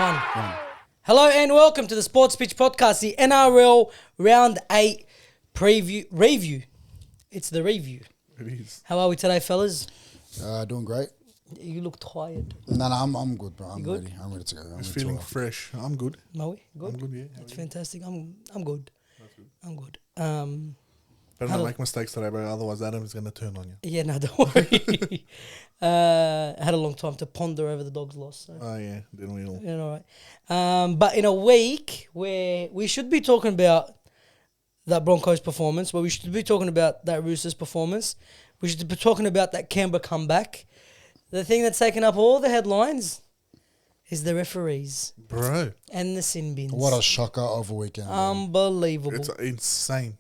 One. Hello and welcome to the Sports Pitch Podcast, the NRL Round 8 review. It's the review. It is. How are we today, fellas? Doing great. You look tired. No, I'm good, bro. I'm good? ready. I'm ready to go. Just feeling fresh. I'm good. Are we? Good? I'm good, yeah. That's fantastic. I'm good. That's good. I'm good. Better not make mistakes today, bro. Otherwise, Adam's going to turn on you. Yeah, no, don't worry. I had a long time to ponder over the Dogs' loss. So. Oh, yeah. Didn't we all? Yeah, all right. But in a week where we should be talking about that Broncos performance, where we should be talking about that Roosters performance, we should be talking about that Canberra comeback. The thing that's taken up all the headlines is the referees. Bro. And the sin bins. What a shocker of a weekend. Unbelievable. It's insane.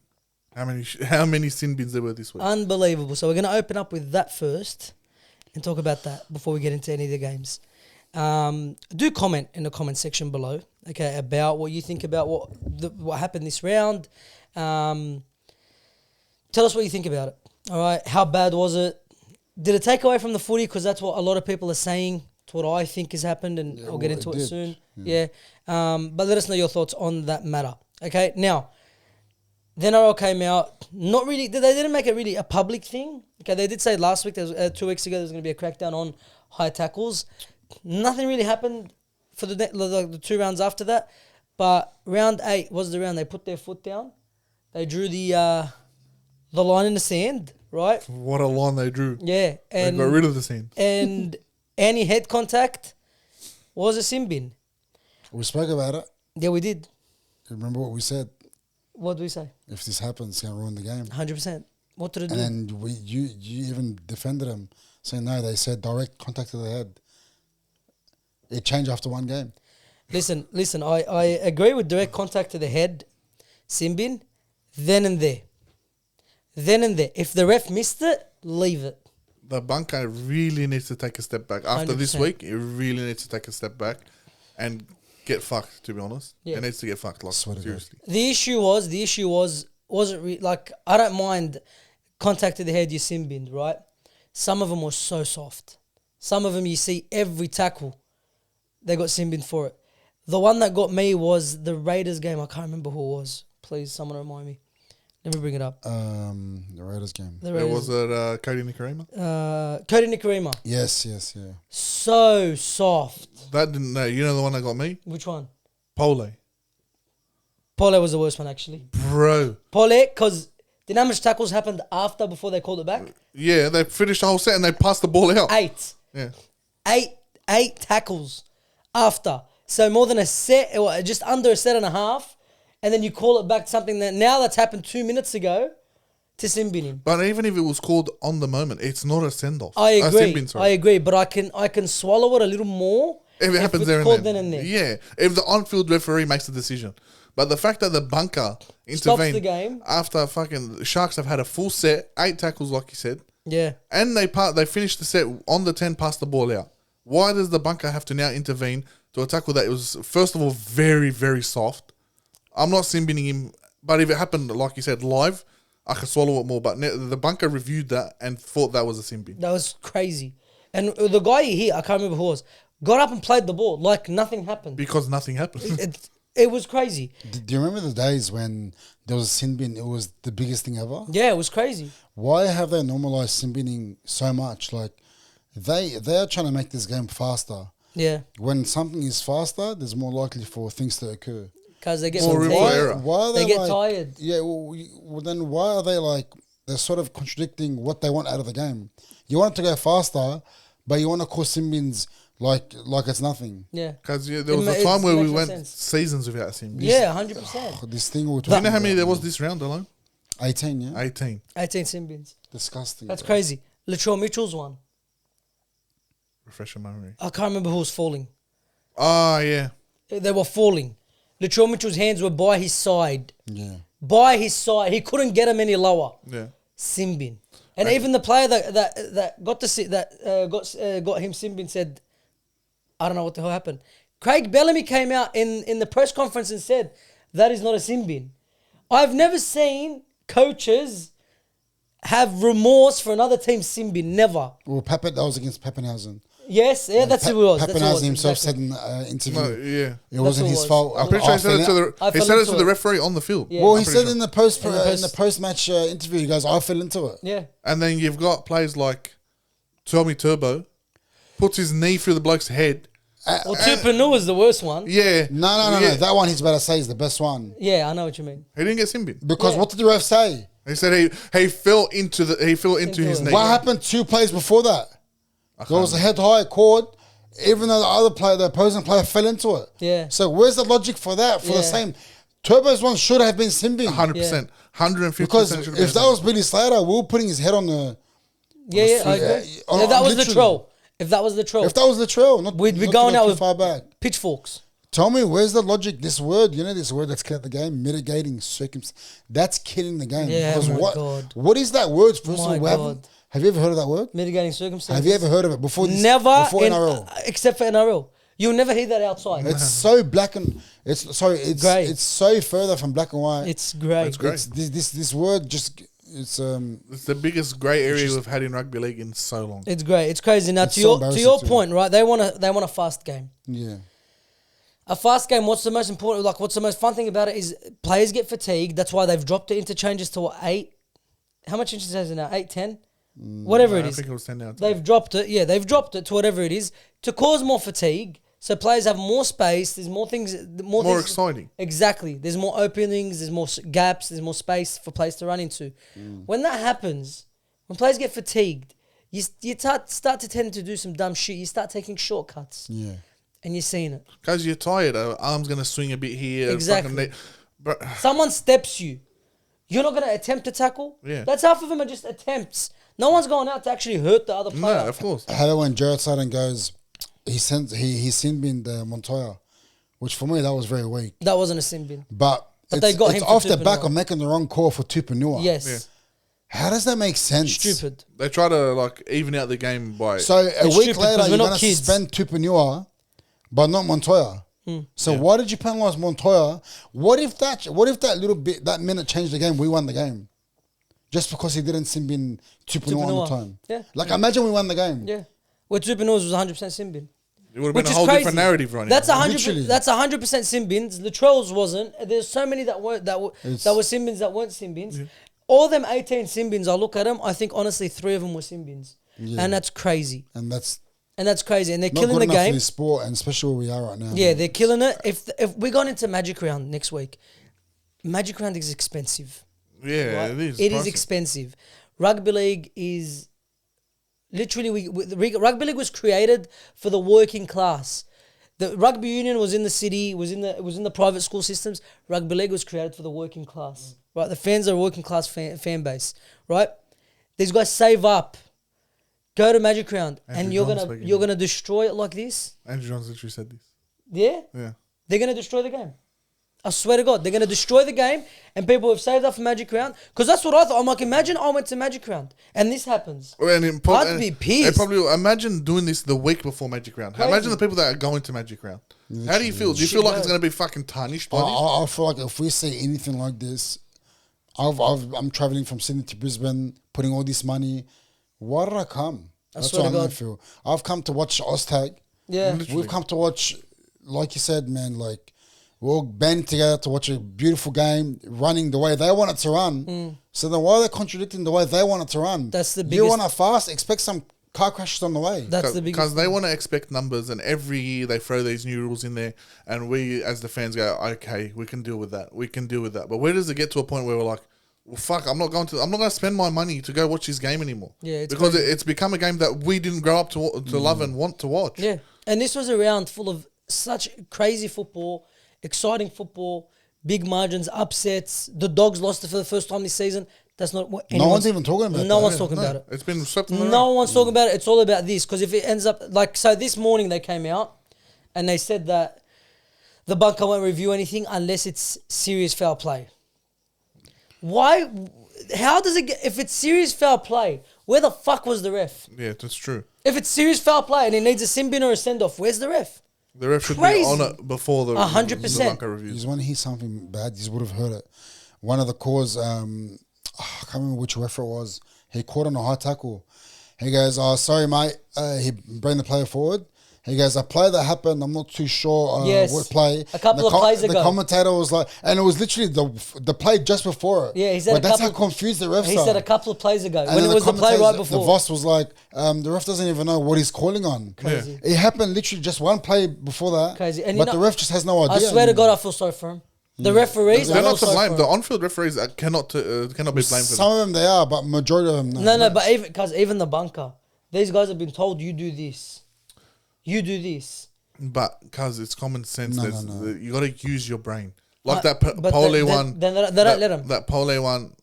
How many sin bins there were this week? Unbelievable. So we're going to open up with that first and talk about that before we get into any of the games. Do comment in the comment section below, okay, about what you think about what happened this round. Tell us what you think about it. All right, how bad was it? Did it take away from the footy? Because that's what a lot of people are saying. It's what I think has happened, and I'll get into it soon. Yeah. But let us know your thoughts on that matter. Okay, now, the NRL came out, not really, they didn't make it really a public thing. Okay, they did say last week, 2 weeks ago, there was going to be a crackdown on high tackles. Nothing really happened for the 2 rounds after that. But round 8 was the round they put their foot down. They drew the line in the sand, right? What a line they drew. Yeah. And they got rid of the sand. And any head contact was a sin bin. We spoke about it. Yeah, we did. Remember what we said? What did we say? If this happens, it's going to ruin the game. 100%. What did it do? And then you even defended them, saying no, they said direct contact to the head. It changed after one game. Listen, I agree with direct contact to the head, sin bin, then and there. If the ref missed it, leave it. The bunker really needs to take a step back. After 100%. this week, it really needs to take a step back and get fucked, to be honest. Yeah. It needs to get fucked, like, Swear to God. seriously. The issue wasn't like, I don't mind contact to the head, you sin binned, right? Some of them were so soft. Some of them you see every tackle, they got sin binned for it. The one that got me was the Raiders game. I can't remember who it was. Please, someone remind me. Let me bring it up. The Raiders game. Was it Cody Nicarima? Cody Nicarima. Yes, yeah. So soft. That didn't know. You know the one that got me? Which one? Pole. Pole was the worst one, actually. Bro. Pole, because do you know how much tackles happened before they called it back? Yeah, they finished the whole set and they passed the ball out. 8. Yeah. Eight tackles after. So more than a set, just under a set and a half. And then you call it back to something that's happened 2 minutes ago to sin bin him. But even if it was called on the moment, it's not a send-off. I agree. Sin bin, sorry. I agree. But I can swallow it a little more If it happens it's there called and then. there. Yeah. If the on-field referee makes the decision. But the fact that the bunker intervened the game. after fucking Sharks have had a full set, 8 tackles like you said, Yeah. and they finished the set on the 10, passed the ball out. Why does the bunker have to now intervene to a tackle that was, first of all, very, very soft? I'm not sin binning him, but if it happened, like you said, live, I could swallow it more. But the bunker reviewed that and thought that was a sin bin. That was crazy. And the guy here, I can't remember who it was, got up and played the ball like nothing happened. Because nothing happened. It was crazy. Do you remember the days when there was a sin bin? It was the biggest thing ever. Yeah, it was crazy. Why have they normalized sin binning so much? Like they are trying to make this game faster. Yeah. When something is faster, there's more likely for things to occur. Because they get More fatigued. real error. Why are They get like, tired. Yeah, well, then why are they like, they're sort of contradicting what they want out of the game. You want it to go faster, but you want to call sin bins like it's nothing. Yeah. Because there was a time where we went seasons without a sin bin. Yeah, 100%. This thing we're Do you talking know how many about, there was this round alone? 18, yeah? 18. 18 sin bins. Disgusting. That's bro. crazy. Latrell Mitchell's one. Refresh your memory. I can't remember who was falling. Oh, yeah. They were falling. Latrell Mitchell's hands were by his side. Yeah. By his side. He couldn't get him any lower. Yeah. Sin bin. And even the player that got him sin bin said, I don't know what the hell happened. Craig Bellamy came out in the press conference and said, that is not a sin bin. I've never seen coaches have remorse for another team's sin bin. Never. Well, that was against Pappenhausen. Yes, yeah, that's who it was. That's who it was. Pappenhausen himself Exactly. said in an interview, No, yeah. it wasn't who it his was. fault. I'm pretty sure he said it to I he fell said it into to the it. referee on the field. Yeah. Well, I'm he pretty said sure. in the post-match interview, he goes, "I fell into it." Yeah. And then you've got players like Tommy Turbo, puts his knee through the bloke's head. Well, Tupanua was the worst one. Yeah. No. Yeah. That one he's about to say is the best one Yeah, I know what you mean. He didn't get sin bin. because Yeah. what did the ref say? He said he fell into his it. knee. What happened 2 plays before that? There was a head-high call, even though the opposing player fell into it. Yeah. So where's the logic for that? For the Yeah. same, Turbo's one should have been Simbin. 100%, 150%. Because if that was Billy Slater, we were putting his head on the. Yeah, I agree. on- If that was the literally. troll. If that was the troll. If that was the trail, not We'd be not going to go out too with far back. pitchforks. Tell me, where's the logic? This word, this word that's killed the game, mitigating circumstance. That's killing the game. Yeah, Because my God. what is that word? First of My all, God. have you ever heard of that word? Mitigating circumstances. Have you ever heard of it before? Never. Before NRL. Except for NRL. You'll never hear that outside. It's so black and it's Grey. it's so further from black and white. It's great. It's great. It's this word just It's the biggest grey area we've had in rugby league in so long. It's great. It's crazy. Now It's to so your embarrassing too. point, right? They want a fast game. yeah. A fast game. What's the most important? Like, what's the most fun thing about it is players get fatigued. That's why they've dropped the interchanges to what, 8. How much interchanges is it now? 8, 10, whatever it I is. think it was 10 now. They've dropped it. Yeah, they've dropped it to whatever it is to cause more fatigue. So players have more space. There's more things. More things, exciting. Exactly. There's more openings. There's more gaps. There's more space for players to run into. When that happens, when players get fatigued, you start to tend to do some dumb shit. You start taking shortcuts. Yeah. And you're seeing it. Because you're tired. Arm's going to swing a bit here. Exactly. But Someone steps you. You're not going to attempt to tackle. Yeah. That's half of them are just attempts. No one's going out to actually hurt the other player. no, of course. How about when Jared Sutton goes, he sin bin the Montoya, which for me that was very weak. That wasn't a sin bin. But they got it's him for off the back Tupanua. of making the wrong call for Tupanua. Yes. Yeah. How does that make sense? Stupid. They try to even out the game by. So a It's week stupid later, because we're you're not going to kids. suspend Tupanua, but not Montoya. So why did you penalise Montoya? What if that little bit, that minute changed the game? We won the game, just because he didn't sin bin Tupanua on the time. Yeah. Like imagine we won the game. Yeah. Where Tupanua's was 100% sin bin. it would have Which been a is whole crazy. different narrative running. That's Literally. 100%. That's 100% sin bins. Latrell's wasn't. There's so many that weren't that were sin bins that weren't sin bins. All them 18 sin bins, I look at them. I think honestly 3 of them were sin bins, and that's crazy. And that's And that's crazy. And they're not killing good the enough for game. this sport, and especially where we are right now. Yeah, they're killing it. If we got into Magic Round next week, Magic Round is expensive. yeah, Right? it is. It is pricey. expensive. Rugby league is literally rugby league was created for the working class. The rugby union was in the city, was in the private school systems. Rugby league was created for the working class, right? The fans are a working class fan base, right? These guys save up, go to Magic Round, and Andrew you're John's gonna speaking. destroy it like this. Andrew Johns literally said this. Yeah, Yeah. they're gonna destroy the game. I swear to God, they're going to destroy the game, and people have saved up for Magic Round. Because that's what I thought. I'm like, imagine I went to Magic Round, and this happens. And I'd be pissed. Probably imagine doing this the week before Magic Round. Crazy. Imagine the people that are going to Magic Round. How do you feel? Do you feel like it's going to be fucking tarnished by this? I feel like if we see anything like this, I'm traveling from Sydney to Brisbane, putting all this money. Why did I come? That's swear what to I God. feel. I've come to watch Oztag. Yeah. We've come to watch, like you said, man, like we're all banding together to watch a beautiful game, running the way they want it to run. So then why are they contradicting the way they want it to run? That's the You biggest- want to fast, expect some car crashes on the way. That's the Because biggest. they want to expect numbers, and every year they throw these new rules in there, and we as the fans go, okay, we can deal with that. We can deal with that. But where does it get to a point where we're like, well, fuck, I'm not going to spend my money to go watch this game anymore. Yeah, it's because crazy. it's become a game that we didn't grow up to love and want to watch. Yeah. And this was a round full of such crazy football, exciting football, big margins, upsets. The Dogs lost it for the first time this season. That's not what No one's even talking about No that. one's talking about it. It's been swept in the No rug. one's talking about it. It's all about this. Because if it ends up like so, this morning they came out and they said that the bunker won't review anything unless it's serious foul play. Why? How does it get? If it's serious foul play, where the fuck was the ref? Yeah, that's true. If it's serious foul play and it needs a sin bin or a send off, where's the ref? The ref should Crazy. be on it before the 100%. the bunker reviews. You want to hear something bad, you would have heard it. One of the calls, I can't remember which referee it was. He caught on a high tackle. He goes, "Oh, sorry, mate." He bring the player forward. He goes, "A play that happened. I'm not too sure Yes. what play." A couple of plays ago. The commentator was like, and it was literally the play just before it. Yeah, he said But a that's how couple- confused the refs He are. said a couple of plays ago And when then it was the play right commentators, before. The Voss was like, the ref doesn't even know what he's calling on. Crazy. It happened literally just one play before that. Crazy. And but you know, the ref just has no I idea. swear to God, I feel sorry for him. The referees, They're I not to feel sorry blame. for The him. on-field referees cannot be blamed for Some of them they are, but majority of them No, but even the bunker, these guys have been told you do this, you do this. But because it's common sense, No, there's- no. you got to use your brain. Like But Pole one. Then they don't let him. That Pole one,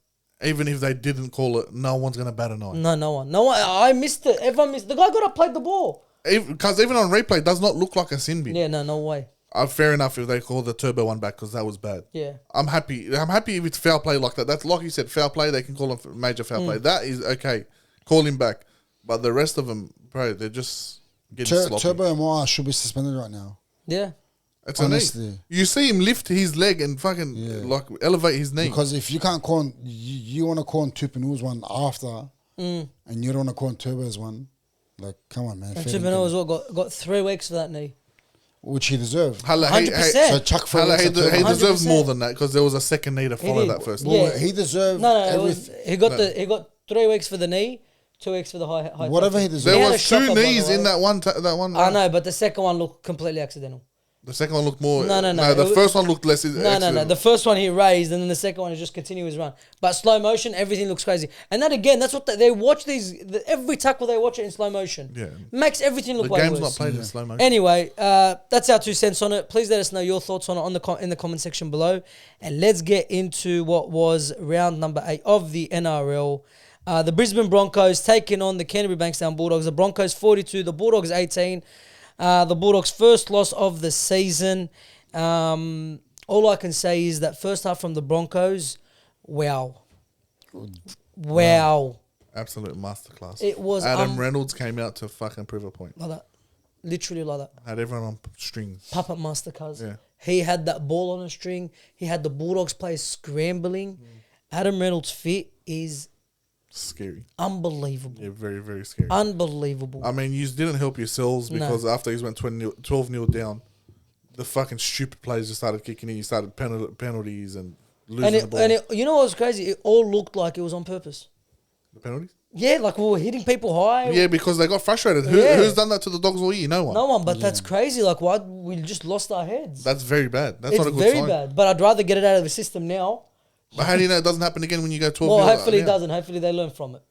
even if they didn't call it, no one's going to bat an eye. No one. I missed it. Everyone missed. The guy got up, played the ball. Because even on replay, it does not look like a sin bin. Yeah, no way. Fair enough if they call the turbo one back because that was bad. Yeah. I'm happy. I'm happy if it's foul play like that. That's like you said, foul play. They can call him major foul play. That is okay. Call him back. But the rest of them, bro, they're just getting sloppy. Turbo and Moa should be suspended right now. Yeah. It's a knee. Honestly. You see him lift his leg and fucking like elevate his knee. Because if you can't call, you want to call on Tupinu's one after, and you don't want to call on Turbo's one, like come on, man. And fair Chibano dinkum. as well got 3 weeks for that knee. Which he deserved. 100%. So Chuck for He deserves 100%. more than that because there was a second knee to follow did. that first. Yeah. Well, he deserved No, it everything. was, he got 3 weeks for the knee, 2 weeks for the high. Whatever he tackle. deserved. There had a was shocker, two by the knees in way. that one. I know, but the second one looked completely accidental. The second one looked more. No. The first one looked less. No. The first one he raised, and then the second one is just continuous run. But slow motion, everything looks crazy. And that again, that's what they watch every tackle they watch it in slow motion. Yeah. Makes everything look The way game's worse. not played in slow motion. Anyway, that's our 2 cents on it. Please let us know your thoughts on it in the comment section below. And let's get into what was round number 8 of the NRL. The Brisbane Broncos taking on the Canterbury Bankstown Bulldogs. The Broncos 42, the Bulldogs 18. The Bulldogs' first loss of the season. All I can say is that first half from the Broncos, wow. Absolute masterclass. It was Adam Reynolds came out to fucking prove a point. like that. Literally like that. Had everyone on strings. Puppet master, cuz. Yeah. He had that ball on a string. He had the Bulldogs players scrambling. Adam Reynolds' fit is Scary. unbelievable. Yeah, very, very scary. Unbelievable. I mean, you didn't help yourselves because after he went 12-0 down, the fucking stupid players just started kicking in. You started penalties and losing the ball. You know what was crazy? It all looked like it was on purpose. The penalties? Yeah, like we were hitting people high. Yeah, because they got frustrated. Yeah. Who's done that to the Dogs all year? No one. No one, but that's crazy. Like, why we just lost our heads? That's very bad. That's It's not a good very sign. bad. But I'd rather get it out of the system now. But how do you know it doesn't happen again when you go 12-0? Well, hopefully it Yeah. doesn't. Hopefully they learn from it.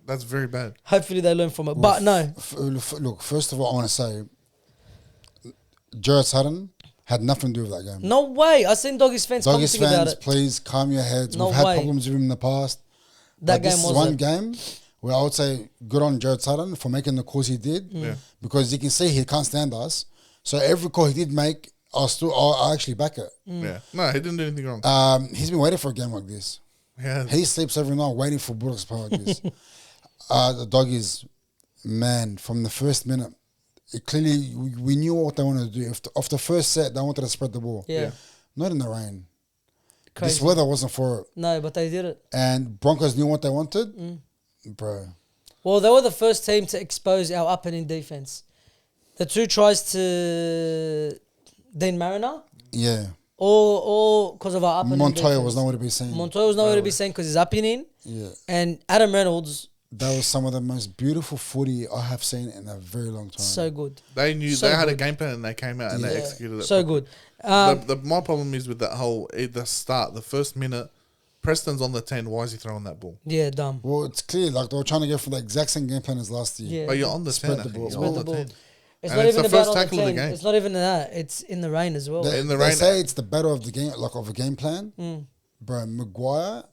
That's very bad. Hopefully they learn from it. But no, Look, first of all, I want to say, Jared Sutton had nothing to do with that game. no way. I seen Doggies fans Doggies commenting about fans, it. please calm your heads. No We've had way. problems with him in the past. That But this game is was one game where I would say good on Jared Sutton for making the calls he did. Yeah. Because you can see he can't stand us. So every call he did make, I actually back it. Yeah. No, he didn't do anything wrong. He's been waiting for a game like this. Yeah. He sleeps every night waiting for Bulldogs to play like this. The Doggies, man, from the first minute, clearly we knew what they wanted to do. Off the first set, they wanted to spread the ball. Yeah. Not in the rain. Crazy. This weather wasn't for it. No, but they did it. And Broncos knew what they wanted. Bro. Well, they were the first team to expose our up and in defense. The 2 tries to Dean Mariner, Yeah. all because of our up and in Montoya defense. was nowhere to be seen. Montoya was nowhere to be seen because he's up and in. Yeah. And Adam Reynolds, That was some of the most beautiful footy I have seen in a very long time. so good. They knew So they had a good. game plan and they came out and they Yeah. executed it. So properly. good. My problem is with that whole the start, the first minute. Preston's on the 10. Why is he throwing that ball? Yeah, dumb. Well, it's clear like they were trying to go for the exact same game plan as last year. Yeah. But you're on the Spread 10. the I ball. think. Spread You're the on the ball. 10. It's And not it's even the about first on the tackle of the 10. game. It's not even that. It's in the rain as well. They, In the they rain- say it's the battle of the game, like of a game plan. Mm. Bro, Maguire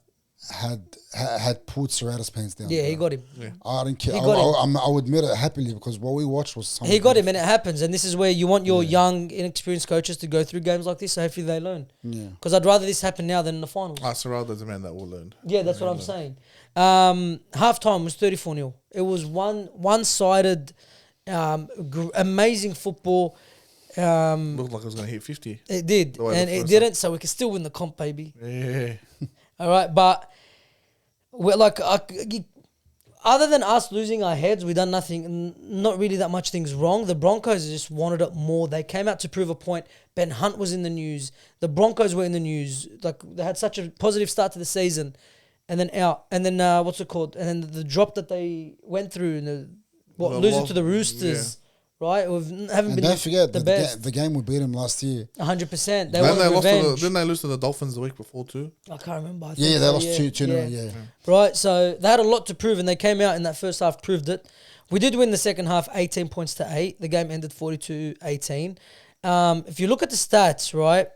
had pulled Serrata's pants down. Yeah, bro. he got him. I don't care. He got I would admit it happily because what we watched was something. He got him, and it happens. And this is where you want your young, inexperienced coaches to go through games like this. So hopefully they learn. Yeah. Because I'd rather this happen now than in the finals. Serraldo's a man that will learn. Yeah, that's what I'm saying. Half time was 34-0. It was one-sided, amazing football. Looked like it was going to hit 50. It did, The way and the it first didn't. So we can still win the comp, baby. Yeah. All right, but we're like, other than us losing our heads, we done nothing, not really that much things wrong. The Broncos just wanted it more. They came out to prove a point. Ben Hunt was in the news. The Broncos were in the news. Like, they had such a positive start to the season, and then out. And then what's it called? And then the drop that they went through, and losing to the Roosters, right? Haven't been don't forget the best. the game we beat them last year. 100%. They Then wanted revenge. didn't they lose to the Dolphins the week before too? I can't remember. I Yeah, think they lost 2-0. Yeah. Right, so they had a lot to prove, and they came out in that first half, proved it. We did win the second half, 18 points to 8. The game ended 42-18. If you look at the stats, right,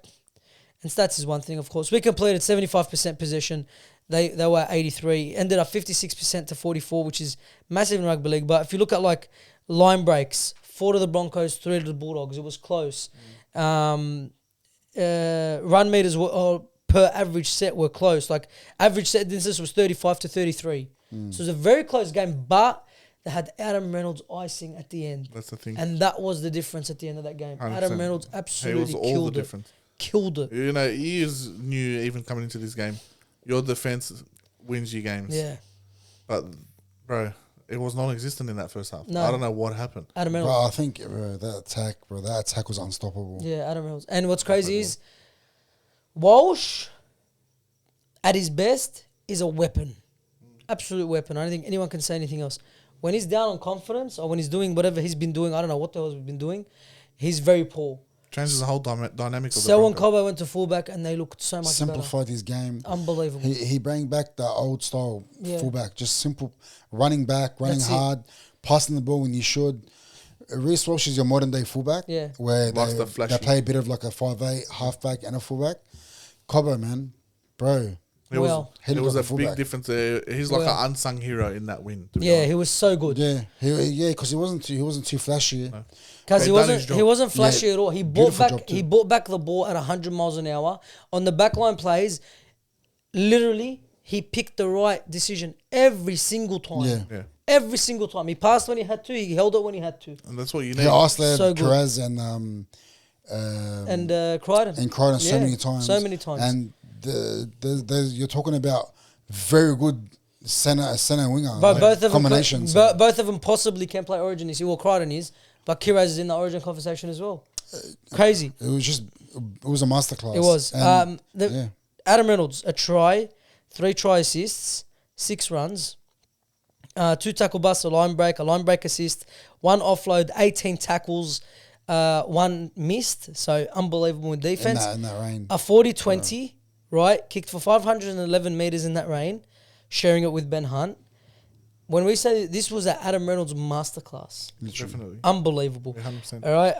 and stats is one thing, of course. We completed 75% possession. They were at 83. Ended up 56% to 44, which is massive in rugby league. But if you look at, like, line breaks, 4 to the Broncos, 3 to the Bulldogs, it was close. Run meters were... per average set were close. Like, average set distance was 35 to 33. So it was a very close game, but they had Adam Reynolds icing at the end. That's the thing. And that was the difference at the end of that game. 100%. Adam Reynolds absolutely He was all killed the it. difference. Killed it. You know, you knew even coming into this game, your defense wins you games. Yeah. But, bro, it was non-existent in that first half. No. I don't know what happened. Adam Bro, Reynolds. I think that attack was unstoppable. Yeah, Adam Reynolds. And what's crazy is Walsh, at his best, is a weapon. Absolute weapon. I don't think anyone can say anything else. When he's down on confidence or when he's doing whatever he's been doing, I don't know what the hell he's been doing, he's very poor. Changes the whole dynamic of the Selwyn Broncos. Cobbo went to fullback and they looked so much Simplified his game. better. Unbelievable. He bring back the old style Yeah. fullback, just simple, running back, running That's it. hard, passing the ball when you should. Reece Walsh is your modern day fullback, Yeah. where Likes the they flashy. play a bit of like a 5'8" halfback and a fullback. Cobbo, man, bro, It Well, he was looked a like a fullback. big difference there. He's like Well. an unsung hero in that win. To be Yeah, honest. he was so good. yeah, because he wasn't too flashy. Because He he done his job. wasn't flashy Yeah, at all. He beautiful job too. He brought back the ball at 100 miles an hour. On the backline plays, literally, he picked the right decision every single time. Yeah. Yeah. Every single time. He passed when he had to. He held it when he had to. And that's what you need. He isolated So good. Perez and Crichton. so many times. So many times. And you're talking about very good center winger. But like, both of them, combinations. both of them possibly can play Origin. You see, well, Crichton is, but Kiraz is in the Origin conversation as well. Crazy. It was a masterclass. It was. And, yeah. Adam Reynolds, a try, 3 try assists, 6 runs, 2 tackle busts, a line break assist, 1 offload, 18 tackles, 1 missed. So unbelievable in defense. In that rain. A 40-20, right? Kicked for 511 meters in that rain, sharing it with Ben Hunt. When we say this was an Adam Reynolds masterclass, Definitely. unbelievable. 100%. All right.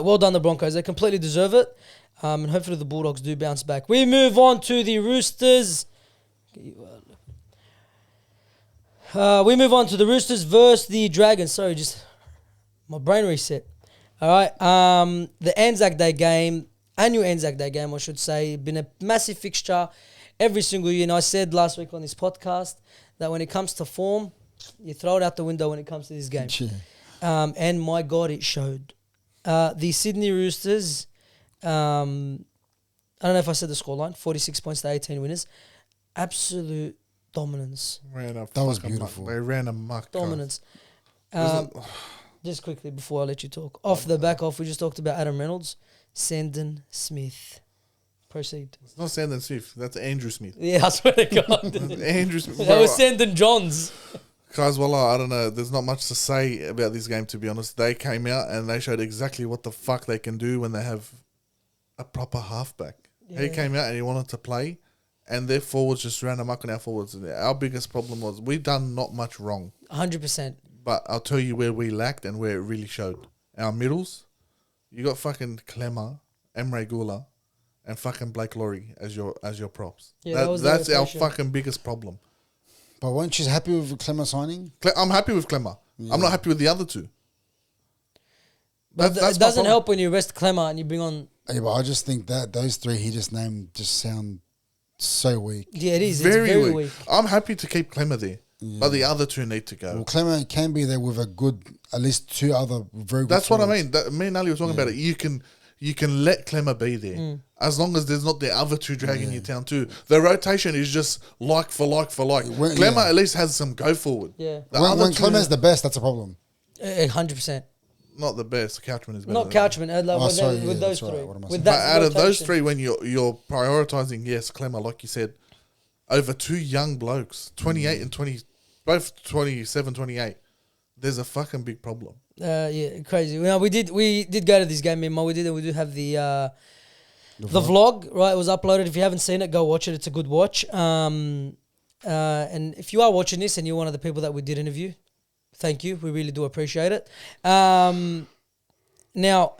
Well done, the Broncos. They completely deserve it. And hopefully the Bulldogs do bounce back. We move on to the Roosters. We move on to the Roosters versus the Dragons. Sorry, just my brain reset. All right. The Anzac Day game, annual Anzac Day game, I should say, been a massive fixture every single year. And I said last week on this podcast that when it comes to form, you throw it out the window when it comes to this game. Yeah. And my God, it showed. The Sydney Roosters, I don't know if I said the scoreline, 46 points to 18 winners. Absolute dominance. That was beautiful. They ran amok. Dominance. Just quickly before I let you talk. Off the back off, we just talked about Adam Reynolds. Sandon Smith. Proceed. It's not Sandon Smith. That's Andrew Smith. Yeah, I swear to God. Andrew Smith. That was Sandon Johns. Guys, I don't know. There's not much to say about this game, to be honest. They came out and they showed exactly what the fuck they can do when they have a proper halfback. He came out and he wanted to play, and their forwards just ran amok on our forwards. And our biggest problem was we done not much wrong. 100%. But I'll tell you where we lacked and where it really showed. Our middles, you got fucking Clemmer, Emre Gula, and fucking Blake Laurie as your props. Yeah, that's our rotation. fucking biggest problem. But weren't you happy with Clemmer signing? I'm happy with Clemmer. I'm not happy with the other two. But That's it my doesn't problem. help when you rest Clemmer and you bring on... Yeah, but I just think that those 3 he just named just sound so weak. Yeah, it is. Very, it's very weak. weak. I'm happy to keep Clemmer there, but the other two need to go. Well, Clemmer can be there with a good, at least 2 other very good That's what I forwards. mean. Me and Ali were talking about it. you can let Clemmer be there. As long as there's not the other two dragging you down too. The rotation is just like for like for like. Clemmer at least has some go forward. Yeah. When Clemmer's the best, that's a problem. 100%. Not the best. Couchman is better. Not Couchman. With those that's right. three. What am I With saying? But that out of those rotation. three, when you're prioritizing, yes, Clemmer, like you said, over two young blokes, 28 and 20, both 27, 28, there's a fucking big problem. Yeah, crazy. Well, we did go to this game, me and Mo. We do have the vlog, right? It was uploaded. If you haven't seen it, go watch it. It's a good watch. And if you are watching this and you're one of the people that we did interview, thank you. We really do appreciate it. Now,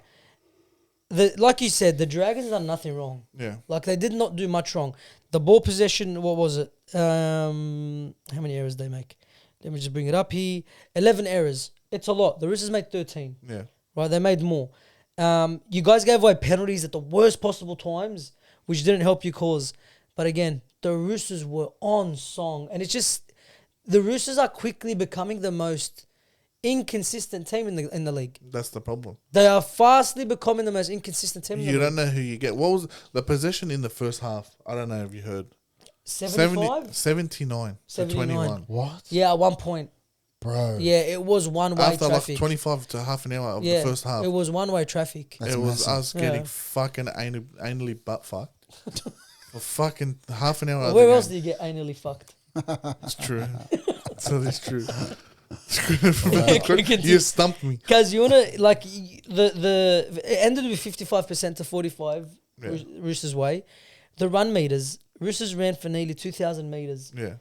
like you said, the Dragons done nothing wrong. Yeah. Like, they did not do much wrong. The ball possession, what was it? How many errors they make? Let me just bring it up here. 11 errors. It's a lot. The Roosters made 13. Yeah. Right, they made more. You guys gave away penalties at the worst possible times, which didn't help your cause. But again, the Roosters were on song. And it's just, the Roosters are quickly becoming the most inconsistent team in the league. That's the problem. They are fastly becoming the most inconsistent team in the You league. don't know who you get. What was the possession in the first half? I don't know if you heard. 75? 79 to 79. 21. What? Yeah, at one point. Bro. Yeah, it was one-way After traffic. like 25 to half an hour of Yeah, the first half. it was one-way traffic. That's It was massive. us getting Yeah. fucking anally butt fucked for fucking half an hour. of Where the else game. do you get anally fucked? It's true. So it's true. Cricket You stumped me. Because you want to, like, it ended with 55% to 45 Yeah. Roosters' way. The run meters, Roosters ran for nearly 2,000 meters. Yeah.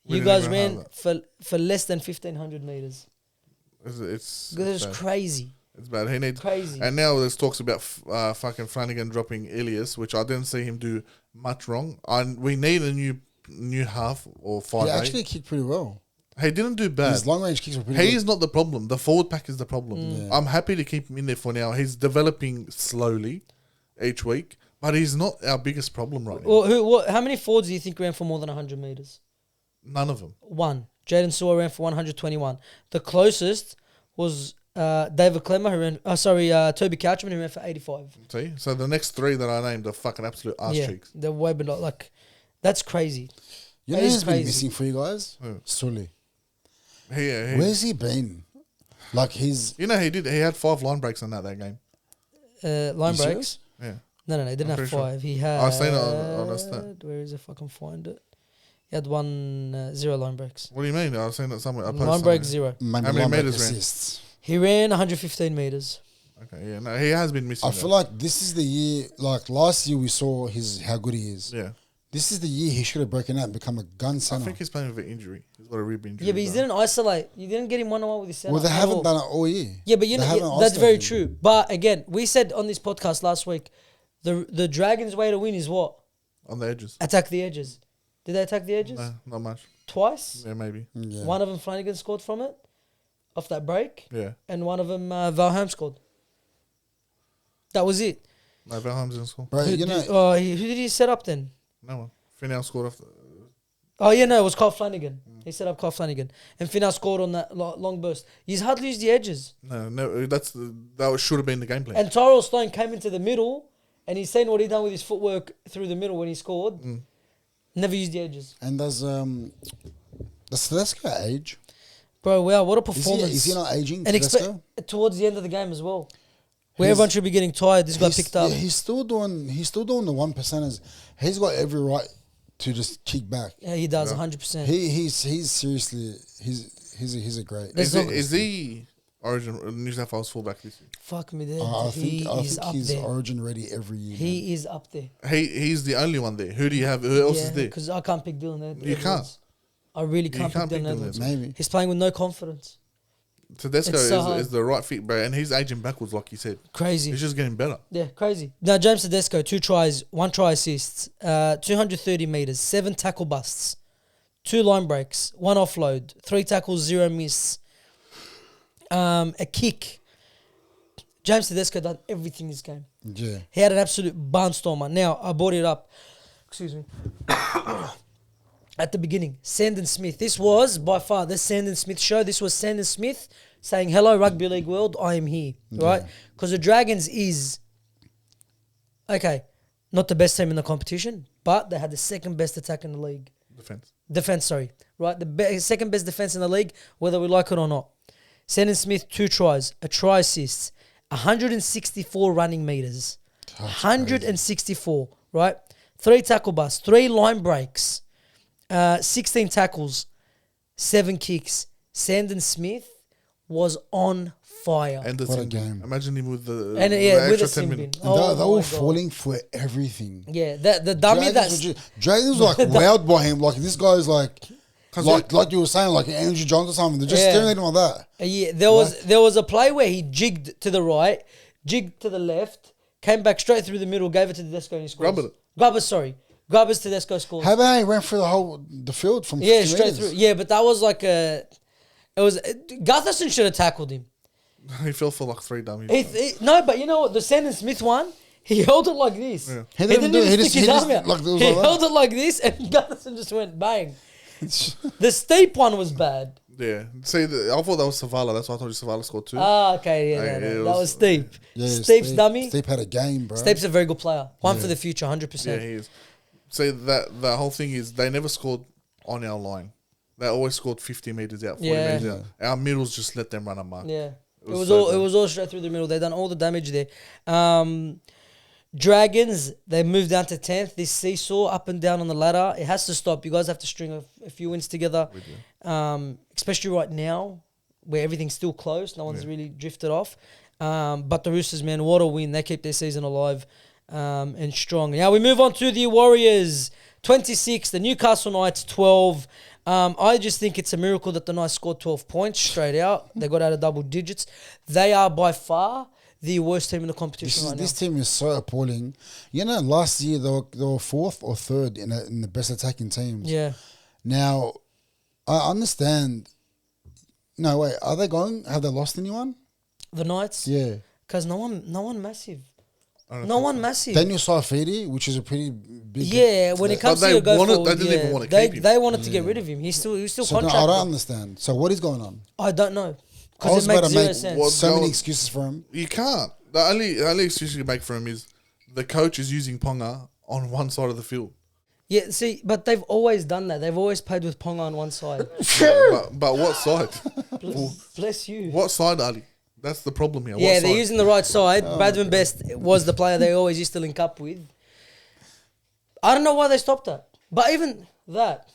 You We didn't guys even ran have for less than 1,500 meters. It's That's bad. crazy. It's bad. He needs. Crazy. And now there's talks about fucking Flanagan dropping Elias, which I didn't see him do much wrong. We need a new half or 5. He actually kicked pretty well. He didn't do bad. His long range kicks were pretty He's good. not the problem. The forward pack is the problem. Yeah. I'm happy to keep him in there for now. He's developing slowly each week, but he's not our biggest problem right now. Well, how many forwards do you think ran for more than 100 meters? None of them. One. Jaden Sewer ran for 121. The closest was David Clemmer, who ran. Toby Couchman, who ran for 85. See? So the next 3 that I named are fucking absolute ass cheeks. they're way below. Like, that's crazy. You know That is who's been crazy. missing for you guys? Who? Sully. He Where's he been? Like he's... You know, he had 5 line breaks in that game. Line You breaks. serious? Yeah. No, he didn't I'm have pretty sure. 5. He had. I've seen it on a stat. Where is it? If I can find it. He had 0 line breaks. What do you mean? I've seen it somewhere. I posted Line break somewhere. 0. Man, How the many line break meters ran? assists. He ran 115 meters. Okay, yeah. No, he has been missing. I feel like this is the year... Like last year we saw how good he is. Yeah. This is the year he should have broken out and become a gun I center. think he's playing with an injury. He's got a rib injury. Yeah, but he though. didn't isolate. You didn't get him 1-on-1 with his center. Well, they at haven't all. done it all year. Yeah, but They haven't that's very isolated true. him. But again, we said on this podcast last week, the Dragons' way to win is what? On the edges. Attack the edges. Did they attack the edges? No, not much. Twice? Yeah, maybe. Yeah. One of them Flanagan scored from it, off that break, Yeah. and one of them Valheim scored. That was it. No, Valheim's in school. Bro, you know... Who did he set up then? No one. Finau scored off the... Oh, yeah, no, it was Kyle Flanagan. He set up Kyle Flanagan. And Finau scored on that long burst. He's hardly used the edges. No, that should have been the game plan. And Tyrell Stone came into the middle, and he's seen what he done with his footwork through the middle when he scored. Never used the edges. And does Tedesco age? Bro, wow, what a Is performance. he not aging, And Tedesco? towards the end of the game as well. Where He's- everyone should be getting tired, this guy He's- picked up. Yeah, he's still doing the 1%ers. He's got every right to just kick back. Yeah, he does, 100%. He's seriously he's a great. Is he Origin New South Wales fullback this year? Fuck me there. I He think is up he's there. Origin ready every year. man. He is up there. He's the only one there. Who do you have? Who else is there? Because I can't pick Dylan Edwards. You can't. I really can't, can't pick pick Dylan Dylan Edwards. Maybe. He's playing with no confidence. Tedesco It's so hard. is the right fit, bro, and he's aging backwards, like you said. Crazy. He's just getting better. Yeah, crazy. Now, James Tedesco, 2 tries, 1 try assists, 230 meters, 7 tackle busts, 2 line breaks, 1 offload, 3 tackles, 0 miss, a kick. James Tedesco done everything this game. Yeah. He had an absolute barnstormer. Now, I brought it up. Excuse me. At the beginning, Sandon Smith. This was by far the Sandon Smith show. This was Sandon Smith saying, "Hello, rugby league world, I am here." Right? Because the Dragons is Okay, not the best team in the competition, but they had the second best attack in the league. Defense, sorry. Right, second best defense in the league, whether we like it or not. Sandon Smith, 2 tries, a try assist, 164 running meters. That's 164, right? 3 tackle busts, 3 line breaks, 16 tackles, 7 kicks. Sandon Smith was on fire. And the What a sin bin. game. Imagine him with the And the with a extra 10 sin bin. minutes. And they my were God. falling for everything. Yeah, the dummy Dragons were like wowed by him. Like this guy's like you were saying, like Andrew Johns or something. They're just staring at him like that. Yeah, there was a play where he jigged to the right, jigged to the left, came back straight through the middle, gave it to Tedesco and he scores. Grubbers Tedesco scores. How about he ran through the field from 50 straight meters? through. Yeah, but that was like Gutherson should have tackled him. He fell for like 3 dummies. No, but you know what? The Sandon Smith one, he held it like this. Yeah. He didn't do it. He just arm out. like, it was He like that. held it like this, and Gutherson just went bang. The steep one was bad. Yeah. See, I thought that was Savala. That's why I thought Savala scored 2. Ah, okay, Yeah, no, it that was- was steep. Yeah, Steep's dummy. Steep had a game, bro. Steep's a very good player. One for the future, 100%. Yeah, he is. See, the whole thing is they never scored on our line. They always scored 50 meters out, 40 Yeah. meters out. Our middles just let them run a mark. Yeah. It was was so all bad. it was all straight through the middle. They done all the damage there. Dragons, they moved down to 10th. This seesaw up and down on the ladder, it has to stop. You guys have to string a few wins together. Especially right now where everything's still close. No one's really drifted off. But the Roosters, man, what a win. They keep their season alive and strong. Now we move on to the Warriors. 26, the Newcastle Knights 12. I just think it's a miracle that the Knights scored 12 points straight out. They got out of double digits. They are by far the worst team in the competition This team is so appalling. You know, last year they were 4th or 3rd in the best attacking teams. Yeah. Now, I understand. No, wait. Are they going? Have they lost anyone? The Knights? Yeah. Because no one massive. No one massive. Daniel Saifidi, which is a pretty big. Yeah, when it comes But to they go wanted- forward, they didn't even want to they, keep him. they wanted to get rid of him. He's still So no, contracted. I don't understand. So what is going on? I don't know. I Because was it about makes to zero make sense. so many excuses for him. You can't. The only excuse you can make for him is the coach is using Ponga on one side of the field. Yeah, see, but they've always done that. They've always played with Ponga on one side. But what side? Bless you. What side, Ali? That's the problem here. Yeah, what they're side? using the right side. Bradman Best was the player they always used to link up with. I don't know why they stopped that. But even that,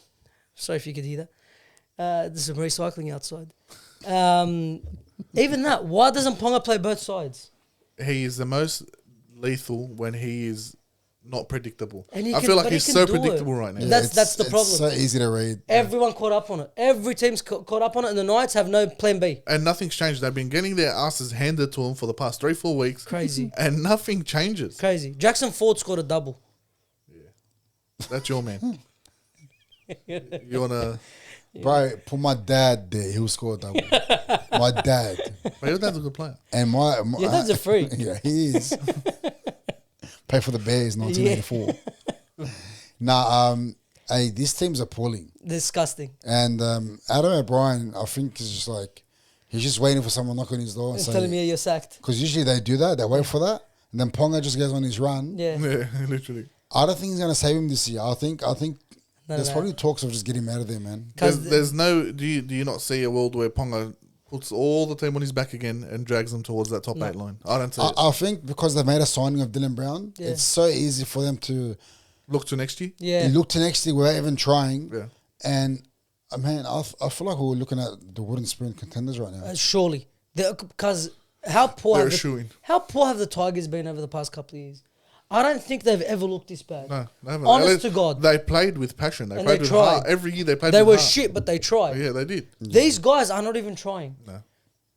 sorry if you could hear that. There's some recycling outside. Even that, why doesn't Ponga play both sides? He is the most lethal when he is not predictable. And he I can- feel like but he he's can so do it. predictable right now. Yeah. That's the problem. It's so easy to read. Everyone caught up on it. Every team's caught up on it, and the Knights have no plan B. And nothing's changed. They've been getting their asses handed to them for the past 3-4 weeks. Crazy. And nothing changes. Crazy. Jackson Ford scored a double. That's your man. You want to... Bro, put my dad there. He'll score a double. My dad. But your dad's a good player. And my Your dad's a freak. Yeah, he is. Play for the Bears, 1984. Hey, this team's appalling. Disgusting. And Adam O'Brien, I think, is just like, he's just waiting for someone to knock on his door and It's say, telling me you're sacked. because usually they do that, they wait for that, and then Ponga just goes on his run. Yeah. Yeah, literally. I don't think he's going to save him this year. I think there's no. probably talks of just getting him out of there, man. There's no... Do you not see a world where Ponga puts all the team on his back again and drags them towards that top 8 line? I don't see it. I think because they've made a signing of Dylan Brown, Yeah. it's so easy for them to Look to next year. Yeah. look to next year without even trying. Yeah. And, man, I feel like we're looking at the wooden spoon contenders right now. Surely. Because how poor They're have a shoo-in. how poor have the Tigers been over the past couple of years? I don't think they've ever looked this bad. No, they haven't. Honest to God. They played with passion. They And played they with tried. heart. Every year they played They with were heart. shit, but they tried. Yeah, they did. These guys are not even trying. No.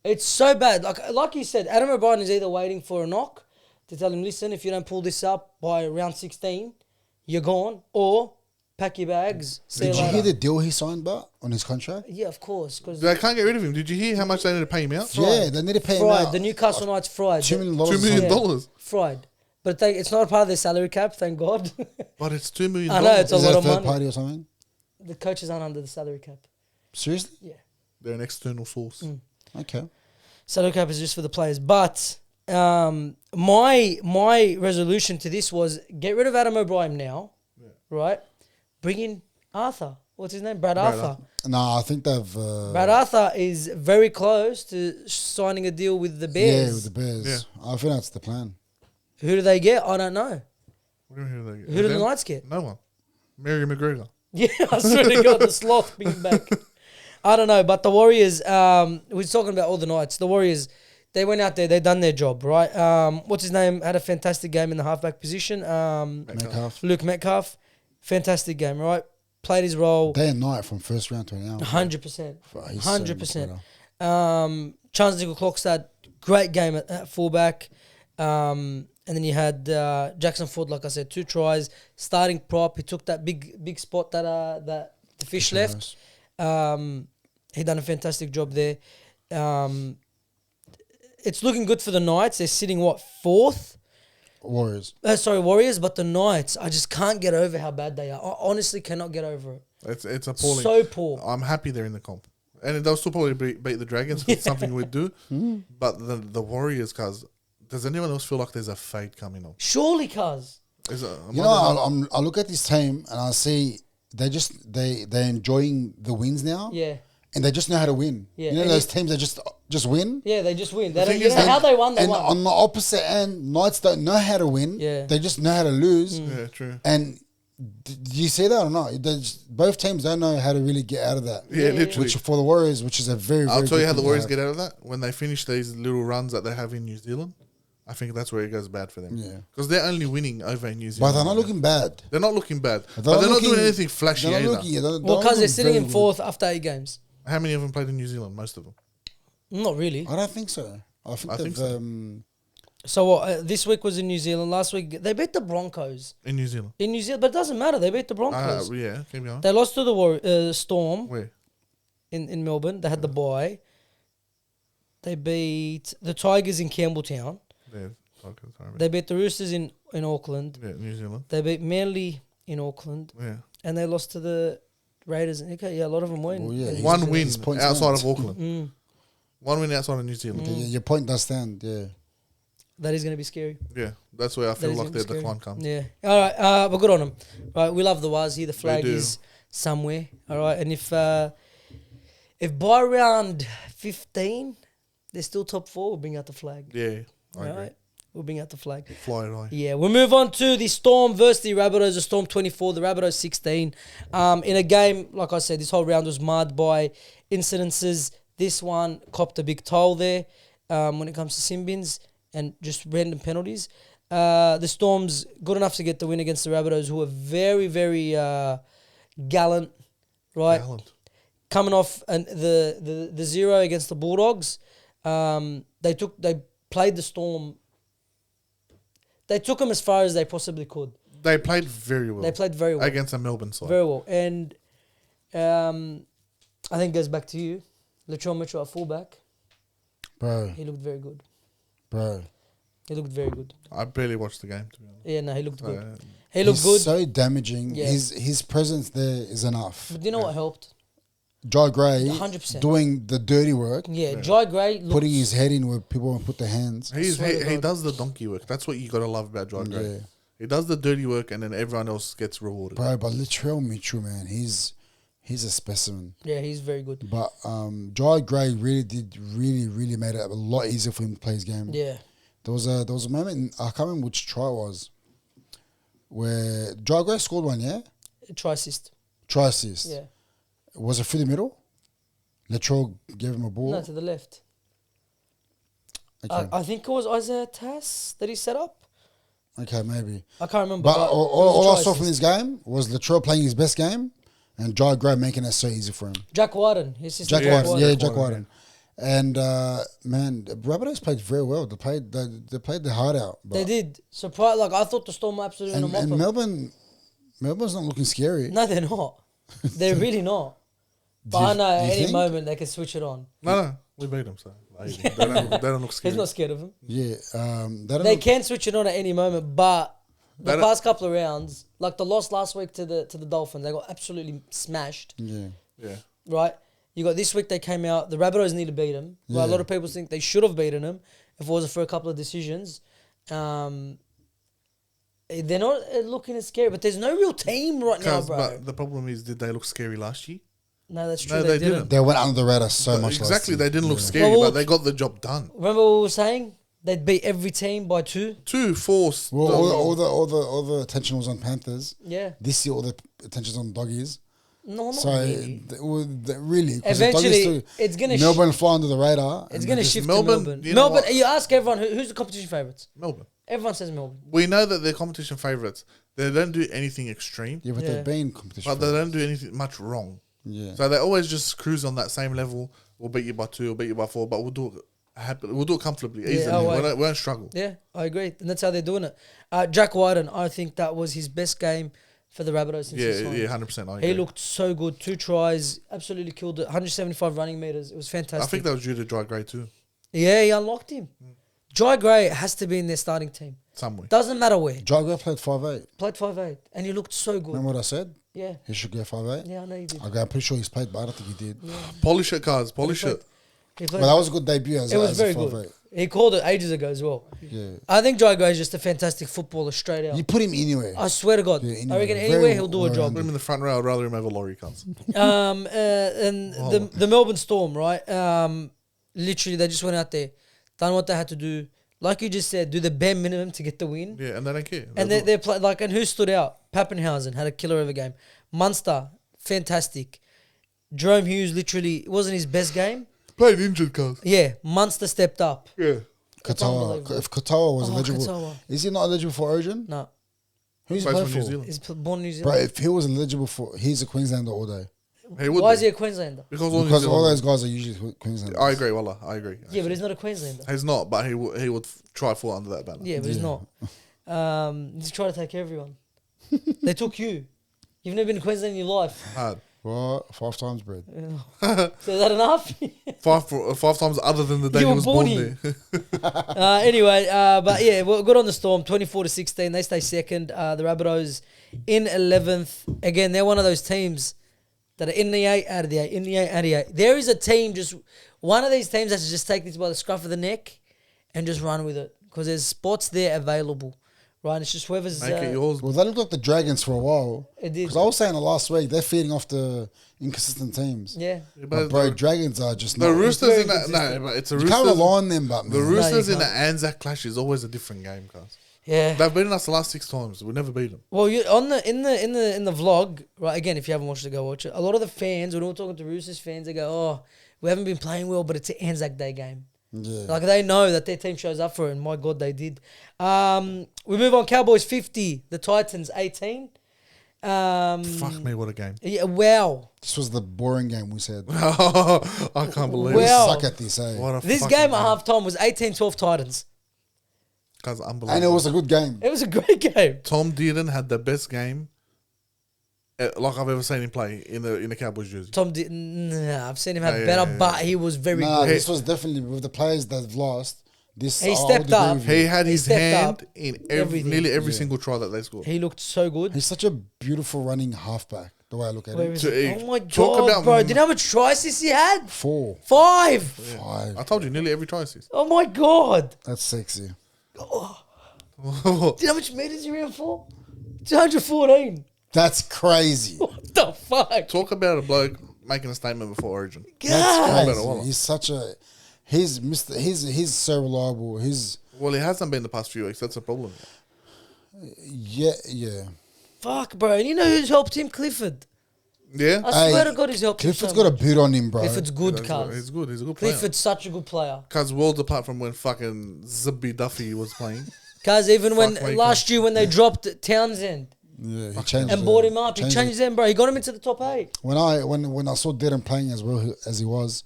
It's so bad. Like you said, Adam O'Brien is either waiting for a knock to tell him, listen, if you don't pull this up by round 16, you're gone, or pack your bags. See Did you you later. hear the deal he signed, but on his contract? Yeah, of course. Because They can't get rid of him. Did you hear how much they need to pay him out? Yeah, they need to pay him fried. out. The Newcastle Knights fried. $2 million. $2 million. Yeah. dollars. Fried. But it's not a part of their salary cap, thank God. But it's $2 million. I know, it's a Is lot that a of third money. party or something? The coaches aren't under the salary cap. Seriously? Yeah. They're an external source. Okay. Salary cap is just for the players. But My resolution to this was get rid of Adam O'Brien now, right? Bring in Arthur. What's his name? Brad Arthur. No, I think they've. Brad Arthur is very close to signing a deal with the Bears. Yeah, with the Bears. Yeah. I think that's the plan. Who do they get? I don't know. What do you mean who they get? Who do the Knights get? No one. Mary McGregor. Yeah, I swear to God, the sloth being back. I don't know, but the Warriors, we're talking about all the Knights. The Warriors, they went out there, they done their job, right? What's his name? Had a fantastic game in the halfback position. Metcalf. Luke Metcalf. Fantastic game, right? Played his role. Day and night from first round to now. 100%. He's so much 100%. better. Charles Nickel-Clockstad, great game at fullback. And then you had Jackson Ford, like I said, 2 tries. Starting prop, he took that big spot that the Fish left. He done a fantastic job there. It's looking good for the Knights. They're sitting, 4th? Warriors. Warriors, but the Knights, I just can't get over how bad they are. I honestly cannot get over it. It's appalling. So poor. I'm happy they're in the comp. And they'll still probably beat the Dragons, which is something we'd do. But the Warriors, cuz, does anyone else feel like there's a fade coming on? Surely, cuz. I look at this team and I see they're enjoying the wins now. Yeah. And they just know how to win. Yeah. You know those teams that just win? Yeah, they just win. They thing don't, is, how they won, they And won. on the opposite end, Knights don't know how to win. Yeah. They just know how to lose. Yeah, true. And do you see that or not? Both teams don't know how to really get out of that. Yeah, literally. Which for the Warriors, which is a very, very I'll tell you good how the thing to Warriors have. get out of that. When they finish these little runs that they have in New Zealand, I think that's where it goes bad for them. Yeah. Because they're only winning over in New But Zealand. they're not looking bad. They're not looking bad. But They're they're not looking- doing anything flashy They're either. not looking, Well, because they're looking sitting very in good. 4th after 8 games. How many of them played in New Zealand? Most of them. Not really. I don't think so. I think so. So this week was in New Zealand. Last week, they beat the Broncos. In New Zealand. In New Zealand, but it doesn't matter. They beat the Broncos. Yeah, keep going. They lost to the Storm Where? in Melbourne. They had the bye. They beat the Tigers in Campbelltown. Yeah, okay, sorry. They beat the Roosters in Auckland. Yeah, New Zealand. They beat Manly in Auckland. Yeah. And they lost to the Raiders. Okay, yeah, a lot of them win. Well, yeah, And- One win his points outside stand. of Auckland. Mm, One win outside of New Zealand. Yeah, your point does stand, yeah. that is going to be scary. Yeah, that's where I That feel is like gonna be their scary. decline comes. Yeah. All right. But good on them. Right. We love the Wazzy. The flag do. is somewhere. All right. And if by round 15 they're still top 4, we'll bring out the flag. Yeah, I All agree. right. We'll bring out the flag. Fly it high. Yeah, we'll move on to the Storm versus the Rabbitohs. The Storm 24, the Rabbitohs 16. In a game, like I said, this whole round was marred by incidences. This one copped a big toll there when it comes to sin bins and just random penalties. The Storm's good enough to get the win against the Rabbitohs, who are very, very gallant, right? Gallant. Coming off the 0 against the Bulldogs, they played the Storm. They took them as far as they possibly could. They played very well. They played very well. Against a Melbourne side. Very well. And I think it goes back to you. Latrell Mitchell at fullback. Bro, He looked very good. bro. He looked very good. I barely watched the game, to be honest. Yeah, no, he looked good. Uh, He looked He's good. so damaging. Yeah. His presence there is enough. But do you know what helped? Jai Gray 100%. doing the dirty work, Yeah, Jai Gray looked... putting his head in where people won't put their hands. he swear to God. does the donkey work. That's what you got to love about John Gray. Yeah. He does the dirty work and then everyone else gets rewarded. Bro, but Latrell Mitchell, man, he's a specimen. Yeah, he's very good. But Jai Gray really made it a lot easier for him to play his game. Yeah. There was a moment, I can't remember which try it was, where Jai Gray scored one, yeah? Try assist. Try assist. Yeah. Was it through the middle? Latrell gave him a ball. No, to the left. Okay, I think it was Isaiah Tass that he set up. okay, maybe. I can't remember. But it was all a I try saw from assist. this game was Latrell playing his best game and Jai Gray making it so easy for him. Jack Wyden. His assistant Jack Wyden, yeah, Jack Wyden, Wyden. And man, the Rabbitohs played very well. They played their heart out. But They did. Surprise! Like I thought the Storm were absolutely going to and mop them. Melbourne's not looking scary. No, they're not. They're really not. But I know do at you any think? moment they can switch it on. No, we beat them, so they don't look scary. He's not scared of him. Yeah, they don't They look- can switch it on at any moment, but the They past couple of rounds, like the loss last week to the Dolphins, they got absolutely smashed. Yeah, Yeah. Right? You got this week they came out. The Rabbitohs need to beat them. Right? A Yeah. lot of people think they should have beaten them. if it wasn't for a couple of decisions. They're not looking as scary, but there's no real team right now, bro. But the problem is, did they look scary last year? No, that's true. No, they they didn't. They went under the radar so much. Exactly, last year. they didn't look scary, Well, but they got the job done. Remember what we were saying? They'd beat every team by 2. 2, 4. Well, all the attention was on Panthers. Yeah. This year, all the attention's on Doggies. No, not So really. really, 'cause the Eventually, Doggies it's gonna Melbourne fly under the radar. it's and gonna they just- shift Melbourne, to Melbourne. you know Melbourne. what? You ask everyone who's the competition favourites. Melbourne. Everyone says Melbourne. We know that they're competition favourites. They don't do anything extreme, Yeah, but Yeah. they've been competition. but they don't do anything much wrong. Yeah. So they always just cruise on that same level. We'll beat you by 2, we'll beat you by 4, but we'll do it happily. We'll do it comfortably, easily. oh, We won't struggle. Yeah, I agree, and that's how they're doing it. Jack Wyden, I think that was his best game for the Rabbitohs since he signed. Yeah, 100%. I agree. He looked so good. 2 tries, absolutely killed it. 175 running meters. It was fantastic. I think that was due to Dry Grey too, Yeah, he unlocked him. Jai Gray has to be in their starting team. somewhere. Doesn't matter where. Jaguar played 5'8". Played 5'8", and he looked so good. Remember what I said? Yeah, He should go 5'8". yeah, I know you did. Okay, I'm pretty sure he's played, but I don't think he did. Polish it, cars. Polish played- it. He played- But that was a good debut as, it was as very a 5'8". good. He called it ages ago as well. Yeah. I think Jai Gray is just a fantastic footballer straight out. You put him anywhere. I swear to God. Yeah, I anywhere. reckon Very anywhere he'll do a well job. Put him in the front row. I'd rather him over Laurie cars. And the Melbourne Storm, right? Literally, they just went out there, done what they had to do. Like you just said, do the bare minimum to get the win. Yeah, and they don't care. And They'll do they're like, and who stood out? Pappenhausen had a killer of a game. Munster, fantastic. Jerome Hughes, literally, it wasn't his best game. it. Played injured, cars. Yeah, Munster stepped up. Yeah. It's Katoa. unbelievable. If Katoa was Oh, eligible, Katoa. is he not eligible for Origin? No, Who's he Plays play for New for? Zealand. he's born in New Bro, Zealand. if he was eligible for, he's a Queenslander all day. He would Why be. is he a Queenslander? Because all New Because all Zealand- those guys are usually Queenslanders. I agree, Wallah. I agree. Yeah, but he's not a Queenslander. He's not, but he would try fall under that banner. Yeah, but he's Yeah. not. He's trying to take everyone. They took you. You've never been to Queensland in your life. Hard. What? 5 times, bread. So is that enough? 5 times other than the day You he were was born born here. there. Anyway, but yeah, well, good on the Storm. 24-16. They stay second. The Rabbitohs in 11th. Again, they're one of those teams that are in the 8, out of the 8, in the 8, out of the 8. There is a team, just one of these teams has to just take this by the scruff of the neck and just run with it because there's spots there available. Right, it's just whoever's... Make it yours. Well, they looked like the Dragons for a while. It did. Because I was saying it last week, they're feeding off the inconsistent teams. Yeah. But bro, Dragons are just The not. Roosters very in that... consistent. No, but it's a You Roosters... can't rely on them, but The man. Roosters you in the can't. Anzac clash is always a different game, guys. Yeah. They've beaten us the last 6 times. We never beat them. Well, you in the vlog, right? Again, if you haven't watched it, go watch it. A lot of the fans, when we're talking to Roosters fans, they go, "Oh, we haven't been playing well, but it's an Anzac Day game." Yeah. Like they know that their team shows up for it, and my God, they did. We move on. Cowboys 50, the Titans 18. Fuck me, what a game. Yeah, wow. This was the boring game we said. I can't believe We it. Well, suck at this, eh? What a This fucking game at halftime was 18-12 Titans. Guys, unbelievable. And it was a good game. It was a great game. Tom Dearden had the best game like I've ever seen him play in the Cowboys jersey. Tom did. Nah, I've seen him have Yeah, better, yeah, yeah. but he was very Nah, good. this was definitely with the players that've lost. This He I stepped would agree up. with you. He had He his stepped hand up in everything. nearly every Yeah. single try that they scored. He looked so good. He's such a beautiful running halfback. The way I look at Where him. is To- he? Oh my talk God, about- bro. Do you know how much try assists he had? 4, 5. 5. I told you, nearly every try assist. Oh my God. That's sexy. Do you know how much meters he ran for? 214. That's crazy. What the fuck? Talk about a bloke making a statement before Origin. That's God. crazy. Wallah. He's such a. He's so reliable. Well, he hasn't been the past few weeks. That's a problem. Yeah. Fuck, bro. And you know who's helped him? Clifford. Yeah? I swear Hey, to God, he's helped Clifford's him so got a much. boot on him, bro. Clifford's good, He's cuz. good. He's a good player. Clifford's such a good player. Cuz worlds apart from when fucking Zibby Duffy was playing. Cuz even when Fuck, mate, last year when they dropped Townsend Yeah, he changed and it. brought him up, he Changed changed them, bro. He got him into the top 8. When I saw Darren playing as well as he was,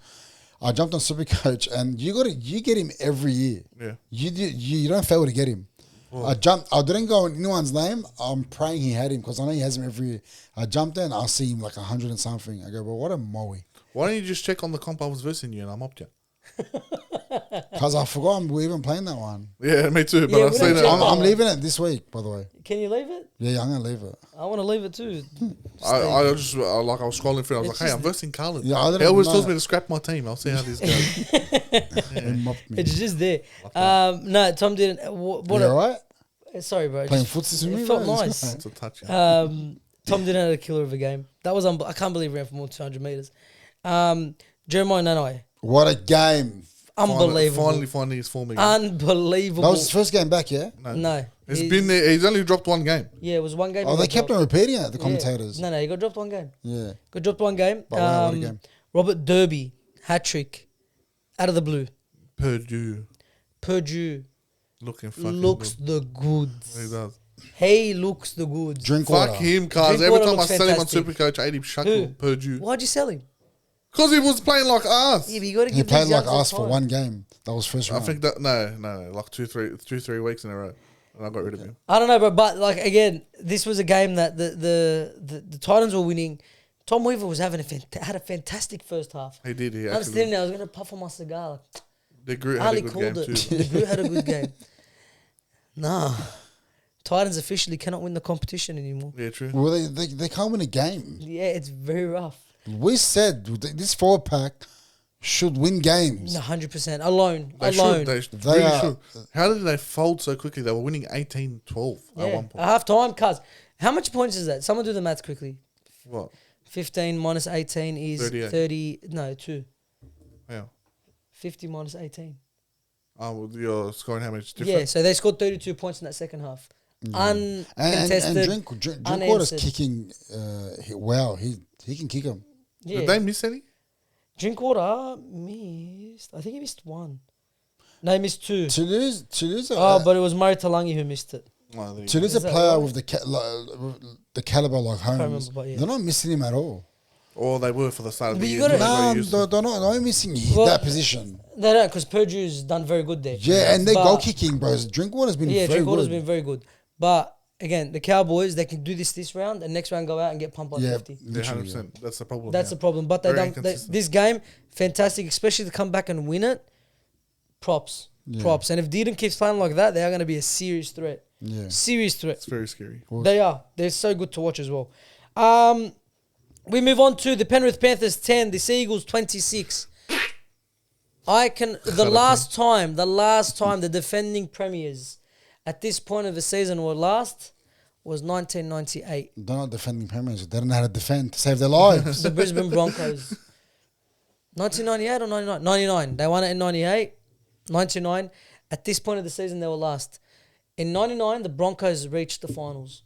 I jumped on Supercoach, and you get him every year. Yeah. You don't fail to get him. I didn't go on anyone's name. I'm praying he had him because I know he has him every year. I jumped in, I see him like 100 and something. I go, well, what a moe. Why don't you just check on the comp I was versing you and I'm up to? Because I forgot we're even playing that one. Yeah, me too. But Yeah, I've we seen don't it. check I'm leaving it this week, by the way. Can you leave it? Yeah, I'm going to leave it. I want to leave it too. I was scrolling through. I was It's like, hey, I'm just- versing Carlin. Yeah, I don't He always know. tells me to scrap my team. I'll see how this goes. They mopped me. It's just there. No, Tom didn't. What? You alright? Sorry, bro. Playing Just- footsies with it me? felt bro? nice. It's a touch. Tom didn't have a killer of a game. That was I can't believe he ran for more than 200 meters. Jeremiah Nanai, What a game. unbelievable, Finally finding his form again. unbelievable. That was his first game back, yeah? no, He's been there. He's only dropped one game. Yeah, it was one game. Oh, he they got kept on dropped. repeating it, the Yeah. commentators. No, he got dropped one game. Yeah. Got dropped one game. But wow, what a game. Robert Derby hat trick, out of the blue. Purdue Purdue looking fucking looks good. the goods. He does. He looks the goods. Drink water. Fuck him, cuz. Every Drinkwater time I looks sell him on fantastic. Supercoach, I 80 Who? shuckle Purdue. Why'd you sell him? Because he was playing like us. Yeah, but you got to He give played these like youngsters us for time. one game. That was first I round. think that no, like 2-3 weeks in a row, and I got rid of him. I don't know, but like again, this was a game that the Titans were winning. Tom Weaver was had a fantastic first half. He did. He I was sitting actually. there, I was going to puff on my cigar. The Groot had Ali a good called game it. too. The Groot had a good game. Nah, Titans officially cannot win the competition anymore. Yeah, true. Well, they can't win a game. Yeah, it's very rough. We said this forward pack should win games. 100% alone. They alone. should. They They really are- should. How did they fold so quickly? They were winning 18-12 at Yeah, one point. at half time, cuz. How much points is that? Someone do the maths quickly. What? 15 minus 18 is 38. 30. No, 2. Yeah. 50 minus 18. Oh, well, you're scoring how much Yeah, different? so they scored 32 points in that second half. Uncontested. And Drinkwater's unanswered. kicking. Wow, he can kick him. Yeah. Did they miss any? Drinkwater missed. I think he missed one. No, he missed 2. To lose. But it was Murray Talangi who missed it. Oh, there you To go. lose a Is that player right? with the caliber like Holmes, remember, but yeah. they're not missing him at all. Or they were for the start of But the you year. gotta- They got No, used to it. they're not missing Well, that position. No, because Purdue's done very good there. Yeah, and their But- goal kicking, bro. Drinkwater's been Yeah, very Drinkwater's good. been very good. But again, the Cowboys, they can do this round and next round go out and get pumped by Yeah, 50. Yeah, literally. 100%. That's the problem. That's now. the problem. But they Very don't. inconsistent. This game, fantastic, especially to come back and win it. Props. Yeah. Props. And if Deedon keeps playing like that, they are going to be a serious threat. Yeah. Serious threat. It's very scary. They are. They're so good to watch as well. We move on to the Penrith Panthers 10, the Seagulls 26. The last time the defending premiers at this point of the season were last was 1998. They're not defending premiers. They don't know how to defend to save their lives. The Brisbane Broncos. 1998 or 99? 99. They won it in 98. 99. At this point of the season, they were last. In 99, the Broncos reached the finals.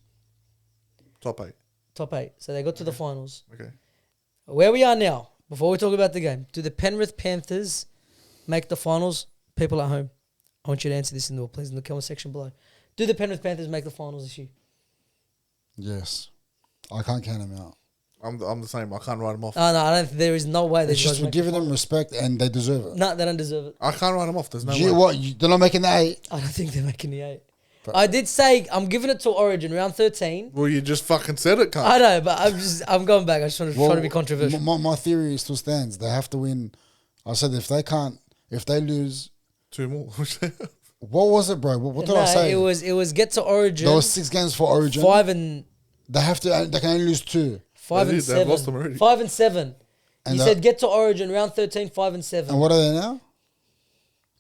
Top 8. Top 8. So they got to the finals. Okay. Where we are now, before we talk about the game, do the Penrith Panthers make the finals? People at home, I want you to answer this in the comment section below. Do the Penrith Panthers make the finals this year? Yes. I can't count them out. I'm the same. I can't write them off. No, I don't. There is no way It's these just guys we're make giving the them respect and they deserve it. finals. No, they don't deserve it. I can't write them off. There's no You, way. they're not making the 8. I don't think they're making the 8. But- I did say I'm giving it to Origin round 13. Well, you just fucking said it, cunt. I know, but I'm going back. I just want to try to be controversial. My theory still stands. They have to win. I said if they lose, 2 more. what was it, bro? What did I say? It was get to Origin. There was 6 games for Origin. 5 and They can only lose 2. 5 They and did, they've 7. lost them already. 5 and 7. And You that- said get to Origin round 13, 5 and 7. And what are they now?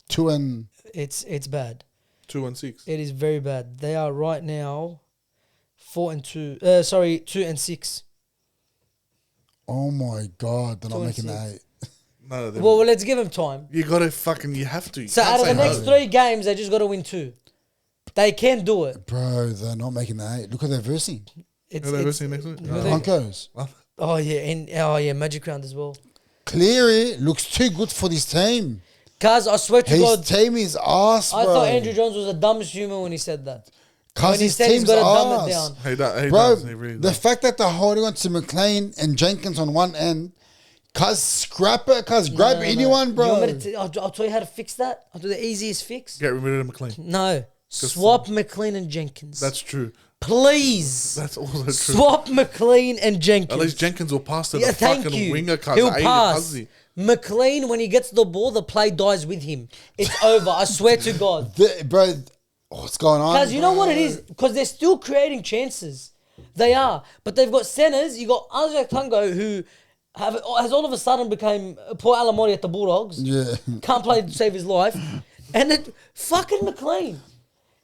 2 and It's bad. 2 and 6. It is very bad. They are right now 4 and 2. 2 and 6. oh my god, they're 2 not and making the 6. 8. No, they Well, let's give them time. you gotta fucking. You have to. You So can't out of say the next no. 3 games, they just got to win 2. They can do it. Bro, they're not making the 8. Look at their versing. It's, Who are they it's- versing next week? who are they- Broncos. Oh yeah, Magic Round as well. Cleary looks too good for this team. Cuz I swear to His God, team is ass, bro. I thought Andrew Jones was the dumbest human when he said that. Cause when he his said he's team's got to dumb it ass. down. He Bro, does. He really the does. fact that they're holding on to McLean and Jenkins on one end, cuz scrap it, cuz grab No, no. anyone, You bro. want me to I'll tell you how to fix that. I'll do the easiest fix. Get rid of McLean. No, swap McLean and Jenkins. That's true. Please. That's also true. Swap McLean and Jenkins. At least Jenkins will pass to Yeah, the thank fucking you. winger, cuz He'll Aiden pass. Huzzy. McLean, when he gets the ball, the play dies with him. It's over. I swear to God. Bro, what's going on? Because you know what it is? Because they're still creating chances. They are. But they've got centres. You got Isaac Tungo, who has all of a sudden became poor Alamori at the Bulldogs. Yeah. Can't play to save his life. And then fucking McLean.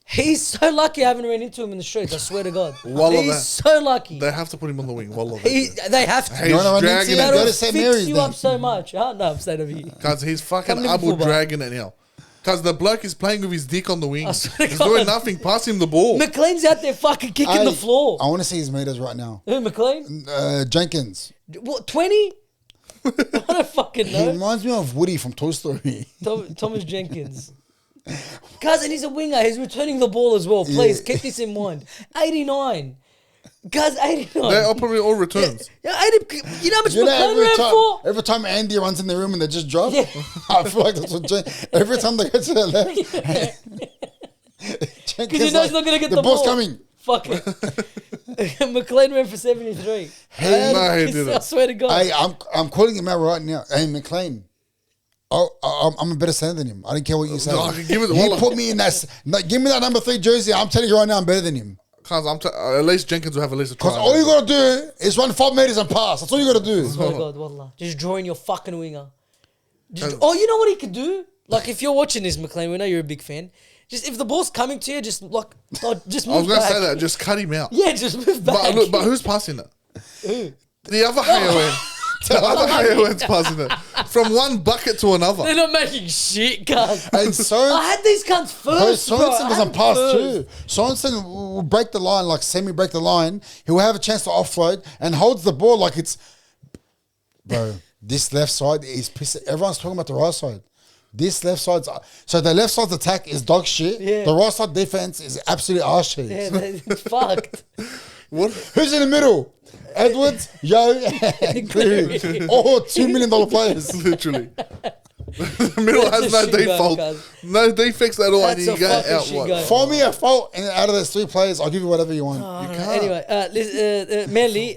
He's so lucky I haven't ran into him in the streets. I swear to God. Wallah, He's so lucky. They have to put him on the wing. Wallah, They have to. He's You wanna run dragging into it. him? Go That'll to St. fix Mary's you then. up so much. No, I'm staying over here. Because he's fucking Come Liverpool, Abu bro. dragging it now. Because the bloke is playing with his dick on the wing. I swear to He's God. doing nothing. Pass him the ball. McLean's out there fucking kicking the floor. I want to see his meters right now. Who, McLean? Jenkins. What, 20? I don't fucking He know. reminds me of Woody from Toy Story. Thomas Jenkins. Cousin, he's a winger. He's returning the ball as well. Please keep this in mind. 89. Guys, 89. They are probably all returns. Yeah, 80, you know how much You know, McLean ran for? every time Andy runs in the room and they just drop, Yeah. I feel like that's what every time they go to the left, Because he knows he's not going to get the ball's ball. coming. Fuck it. McLean ran for 73. No, he didn't. I swear to God. Hey, I'm calling him out right now. Hey, McLean. I'm a better center than him. I don't care what you say. No, I can give it the you wallet. put me in that. No, give me that number 3 jersey. I'm telling you right now, I'm better than him. Because at least Jenkins will have at least a try. Because all you gotta do is run 5 meters and pass. That's all you gotta do. I swear to God, wallah. Just drawing your fucking winger. You know what he could do? Like, if you're watching this, McLean, we know you're a big fan. Just if the ball's coming to you, just move I was back. going to say that. Just cut him out. Yeah, just move back. But who's passing it? The other Hayoan. The other Hayoan's passing it. From one bucket to another. They're not making shit, guys. And I had these cunts first, bro. Sorensen I doesn't had pass them too. Sorensen will break the line, like semi-break the line. He will have a chance to offload and holds the ball like it's... Bro, this left side is pissing. Everyone's talking about the right side. This left side's... So the left side's attack is dog shit. Yeah. The right side defense is absolute arse cheeks. Yeah, it's fucked. What? Who's in the middle? Edwards, Yo, and Cleary. All $2 million players. Literally. The middle That's has a no shit default. go, cuz. No defects at all. That's And you a go fucking out shit one. go. Find me a fault and out of those 3 players, I'll give you whatever you want. Anyway, Manly,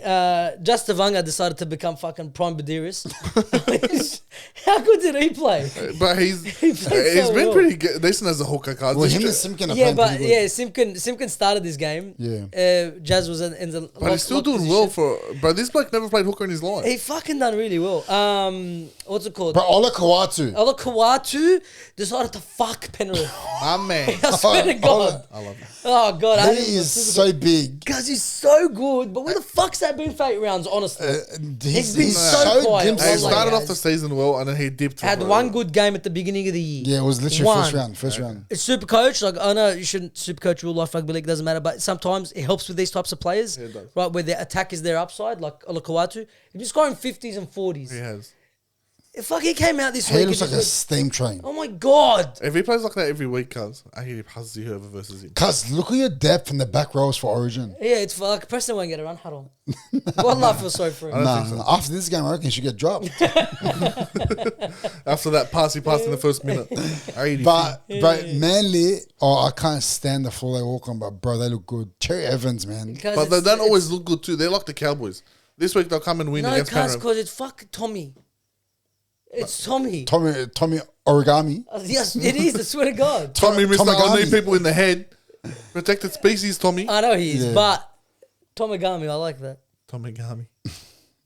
Just Tavanga decided to become fucking Prime Badiris. How good did he play? But he's played so been well. pretty good, decent as a hooker card. Well, him and Simkin are Yeah, playing but pretty good. Simkin started this game. Yeah. Jazz was in the But he's still doing well for... But this bloke never played hooker in his life. He fucking done really well. What's it called? But Ola Kawatu. Ola Kawatu decided to fuck Penrith. My man. I swear to God. I love it. Oh God, I He is so big. because he's so good. But where the fuck's that been for 8 rounds? Honestly, He's been so quiet. glimpsy. He Well, started guys. off the season well and then he dipped. had one good game at the beginning of the year. Yeah, it was literally One. first round. It's super coach. Like, I know you shouldn't super coach real life rugby league, doesn't matter, but sometimes it helps with these types of players, Yeah, it does. right? Where their attack is their upside, like Olakawatu. He's been scoring 50s and 40s. He has. Fuck, he came out this He week. looks and like a just steam train. went, oh my God. If he plays like that every week, cuz I hear he passes whoever versus him. Cuz, look at your depth in the back rows for Origin. Yeah, it's like Preston won't get a run huddle. Wallah, I feel sorry for him. Nah, after this game, I reckon he should get dropped. After that pass he passed in the first minute. 80. But Manly, I can't stand the floor they walk on, but bro, they look good. Cherry Evans, man. Because But they it's- don't always look good too. They're like the Cowboys. This week they'll come and win No, against Penrith. because it's fuck Tommy. It's Tommy. Tommy Origami. Yes, it is. I swear to God. Tommy Mr. I'll Tomagami. need people in the head. Protected species, Tommy. I know he is, Yeah. but Tomagami, I like that. Tommy Gami.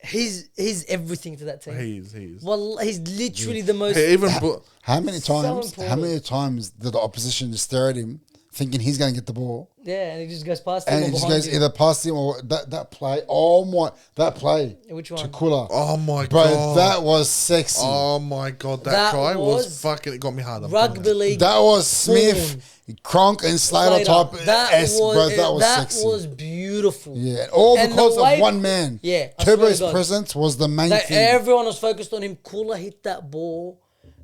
He's everything to that team. He is. Well, he's literally the most. He even How many So times? How important. many times did the opposition just stare at him, thinking he's going to get the ball, Yeah, and he just goes past him and or it just behind goes him. either past him or that play? Oh my, that play. Which To one? Kula. Oh my Bro, god. that was sexy. Oh my god, that That try was was fucking, it got me hard. I'm telling Rugby you. league. That was Smith, Kronk, and Slater type. Bro, that was sexy. was beautiful. Yeah, all And the because way- of one man. Yeah, I swear to Turbo's God. presence was the main Like, thing. everyone was focused on him. Kula hit that ball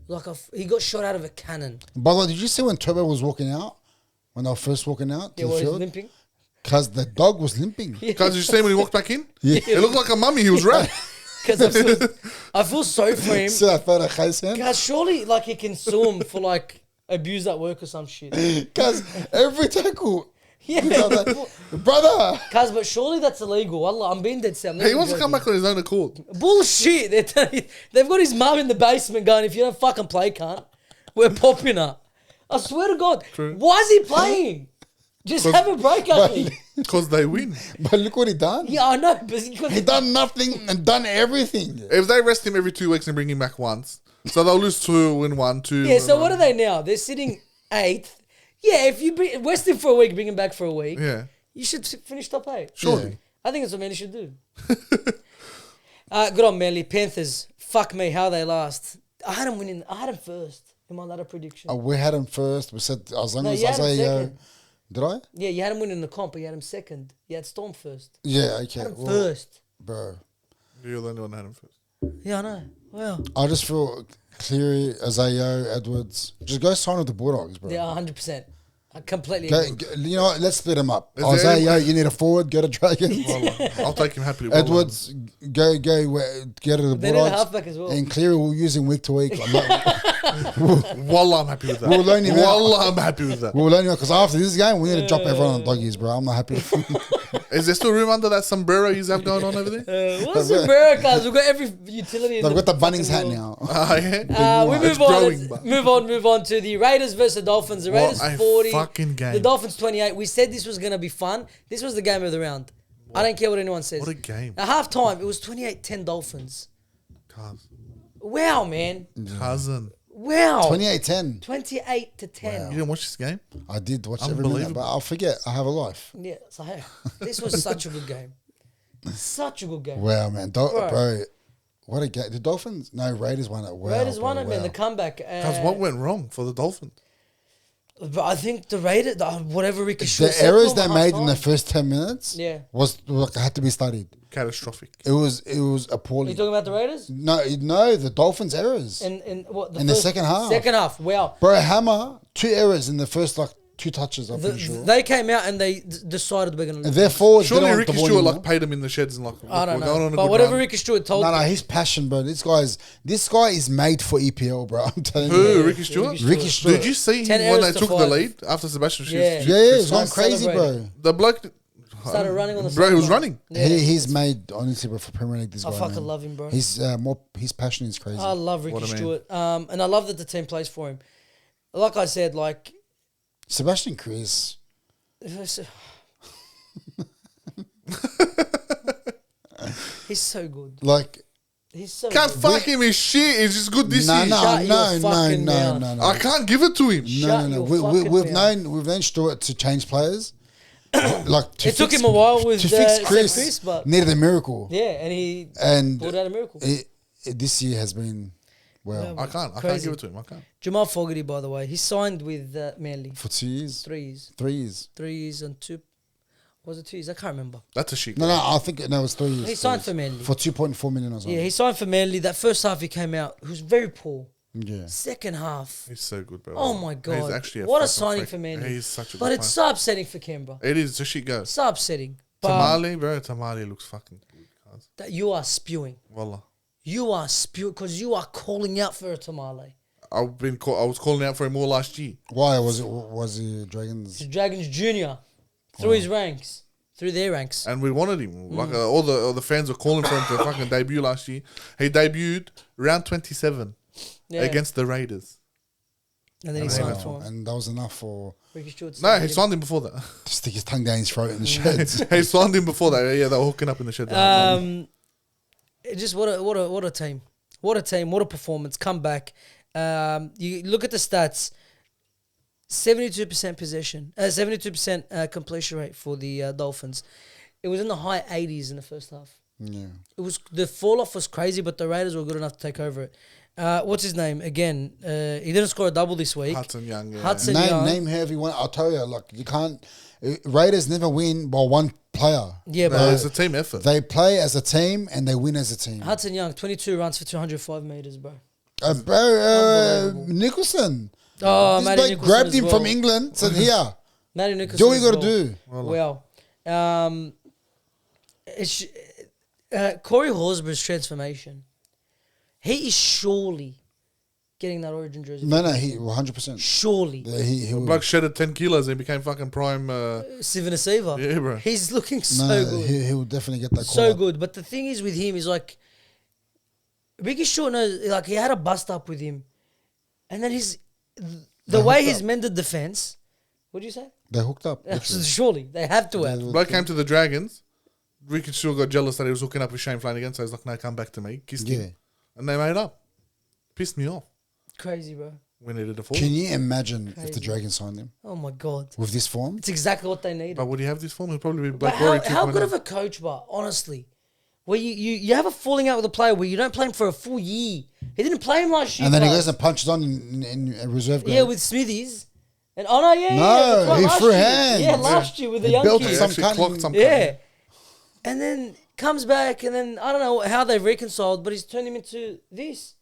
like he got shot out of a cannon. By the way, did you see when Turbo was walking out? When they were first walking out to Yeah, the well, he's field? limping. Because the dog was limping. Guys, you see when he walked back in? Yeah. It looked like a mummy. He was wrapped. Because I feel sorry for him. See that photo, Khaysan? Guys, surely like he can sue him for like abuse at work or some shit. Because every tackle, Yeah. Brother. Cuz, but surely that's illegal. Wallah, I'm being dead set. He wants to come back on his own accord. Bullshit. They've got his mum in the basement going, if you don't fucking play, cunt, we're popping her. I swear to God. True. Why is he playing? Just have a break, Ugly. Because they win. But look what he done. Yeah, I know. But He done nothing and done everything. If they rest him every 2 weeks and bring him back once, so they'll lose 2 win 1, 2. Yeah, so what are they now? They're sitting 8th. Yeah, if you rest him for a week, bring him back for a week, Yeah, you should finish top 8. surely. I think that's what Manly should do. Good on Manly. Panthers, fuck me, how they last. I had them first in my ladder prediction. We had him first. We said as long No, as you had him Isaiah. second. Did I? Yeah, you had him winning the comp, but you had him second. You had Storm first. Yeah. Okay. Had him Well, first. bro. You're the only one that had him first. Yeah, I know. Wow. I just feel Cleary, Isaiah, Edwards. Just go sign with the Bulldogs, bro. Yeah, 100%. I completely Go, agree. you know what? Let's split them up. Is there Isaiah, any- you need a forward. Go to Dragons. Wallah. I'll take him happily. Edwards, go to the They need a Bulldogs. halfback as well. And Cleary, we'll use him week to week. Wallah, I'm happy with that. We'll loan him out. Wallah, I'm happy with that. We'll learn because after this game, we need to drop everyone on doggies, bro. I'm not happy. Is there still room under that sombrero you have going on over there? What's America? We've got every utility in They've got the fucking Bunnings hat world. now. Yeah. We It's move on. growing, Let's but- move on to the Raiders versus the Dolphins. The What Raiders a 40, fucking game. the Dolphins 28. We said this was going to be fun. This was the game of the round. I don't care what anyone says. What a game. At halftime, it was 28-10 Dolphins. Wow, man. Cousin. Wow. 28-10. 28 to 10. You didn't watch this game? I did watch every minute, Unbelievable. but I'll forget. I have a life. Yeah, so hey, this was such a good game. Such a good game. Wow, man. Bro. Bro, what a game. The Dolphins? No, Raiders won it. Wow, Raiders won bro, it, man. wow. The comeback. Because what went wrong for the Dolphins? But I think the Raiders, whatever Ricky Shaw The said errors to him they at made in the halftime. first 10 minutes Yeah. had to be studied. Catastrophic. It was Are you appalling. talking about the Raiders? No, the Dolphins' errors. In what? In the second half. Second half. Wow. Bro, Hammer, 2 errors in the first 2 touches, I'm pretty sure. They came out and they decided we're going to And lose. their forwards Surely didn't want Ricky the ball Stewart anymore. paid him in the sheds and I don't we're going know. on a But good whatever run. Ricky Stewart told No, them. his passion, bro. This guy is made for EPL, bro. I'm telling Who? you. Ricky Stewart? Ricky Stewart. Did you see 10 him when they errors to took the 5. lead after Sebastian Yeah. Schultz? Yeah, he's gone Started crazy, bro. celebrating. The bloke Started running on the bro, he was sideline. running. Yeah. He's made, honestly, bro, for Premier League, this I guy. fucking man. love him, bro. His passion is crazy. I love Ricky What a man. Stewart. And I love that the team plays for him. Like I said, like... Sebastian Chris. He's so good. Like, He's so Can't good. fuck him. He's shit. He's just good this no, year. no, Shut your no, no, fucking no, mouth. no, no. I can't give it to him. Shut your We've fucking mouth. known Stewart to change players. Like to It took fix- him a while with to fix St. Chris, Chris, but needed a miracle, yeah, and he and pulled out a miracle. this year has been well I can't Crazy. give it to him. I can't. Jamal Fogarty, by the way, he signed with Manly. for 2 years, 3 years. 3 years. 3 years and 2... Was it 2 years? I can't remember. That's a shit. No, I think it was 3 years. He signed for Manly. for 2.4 million or something. Yeah, he signed for Manly. That first half he came out, he was very poor. Yeah. Second half, He's so good, bro. oh my He's God. actually What a fucking signing freak. for Manly. He's such a But good it's player. so upsetting for Canberra. It is. The shit goes. So upsetting. But Tamale, bro. Tamale looks fucking good. Cuz. that you are spewing. Wallah. You are spewing because you are calling out for a tamale. I was calling out for him all last year. Why was he Dragons? It's Dragons Junior through his ranks, through their ranks. And we wanted him. Like all the fans were calling for him to fucking debut last year. He debuted round 27 Yeah. against the Raiders. And then he And signed they- for him. And that was enough for Ricky Stewart. No, he signed him before that. to stick his tongue down his throat in the sheds. He signed him before that. Yeah, they were hooking up in the shed. It just what a team, what a team, what a performance. Come back. You look at the stats. 72% possession, 72% completion rate for the Dolphins. It was in the high 80s in the first half. Yeah. It was the fall off was crazy, but the Raiders were good enough to take over it. What's his name again? He didn't score a double this week. Hudson Young. Yeah. Hudson Young. Name whoever you want. I'll tell you, like you can't. Raiders never win by one player. Yeah, No, but it's a team effort. They play as a team and they win as a team. Hudson Young, 22 runs for 205 meters, bro. Bro, Nicholson. Oh, This Matty bloke Nicholson grabbed as him well. from England. Said, "Here, Matty Nicholson. do what you as got to do." Well, Corey Horsburgh's transformation. He is surely getting that Origin jersey? No, he 100%. Surely. Yeah, he would. Bloke shedded 10 kilos and became fucking prime. Sivan Asiva. Yeah, bro. He's looking so No, good. he will definitely get that call. So up. good. But the thing is with him is like, Ricky Short knows, like, he had a bust up with him. And then the way he's mended defense, what do you say? They hooked up. literally. Surely. They have to have. Bloke came to the Dragons. Ricky Stewart got jealous that he was hooking up with Shane Flanagan, so he's like, no, come back to me. Kissed Yeah. him. And they made up. Pissed me off. Crazy, bro. We needed a forward. Can you imagine if the Crazy. Dragons signed him Oh, my God. with this form? It's exactly what they needed. But would he have this form? He'd probably be But Black Glory how 2.0. good of a coach, but honestly, where you have a falling out with a player where you don't play him for a full year. He didn't play him last year. And then he guys. goes and punches on in a reserve grade. Yeah, with Smithies. And oh no, yeah, No, that's right, he last threw year. hands. Yeah, last year with the He young belted kids. some actually cunt. clocked some Yeah. And then comes back, and then I don't know how they've reconciled, but he's turned him into this.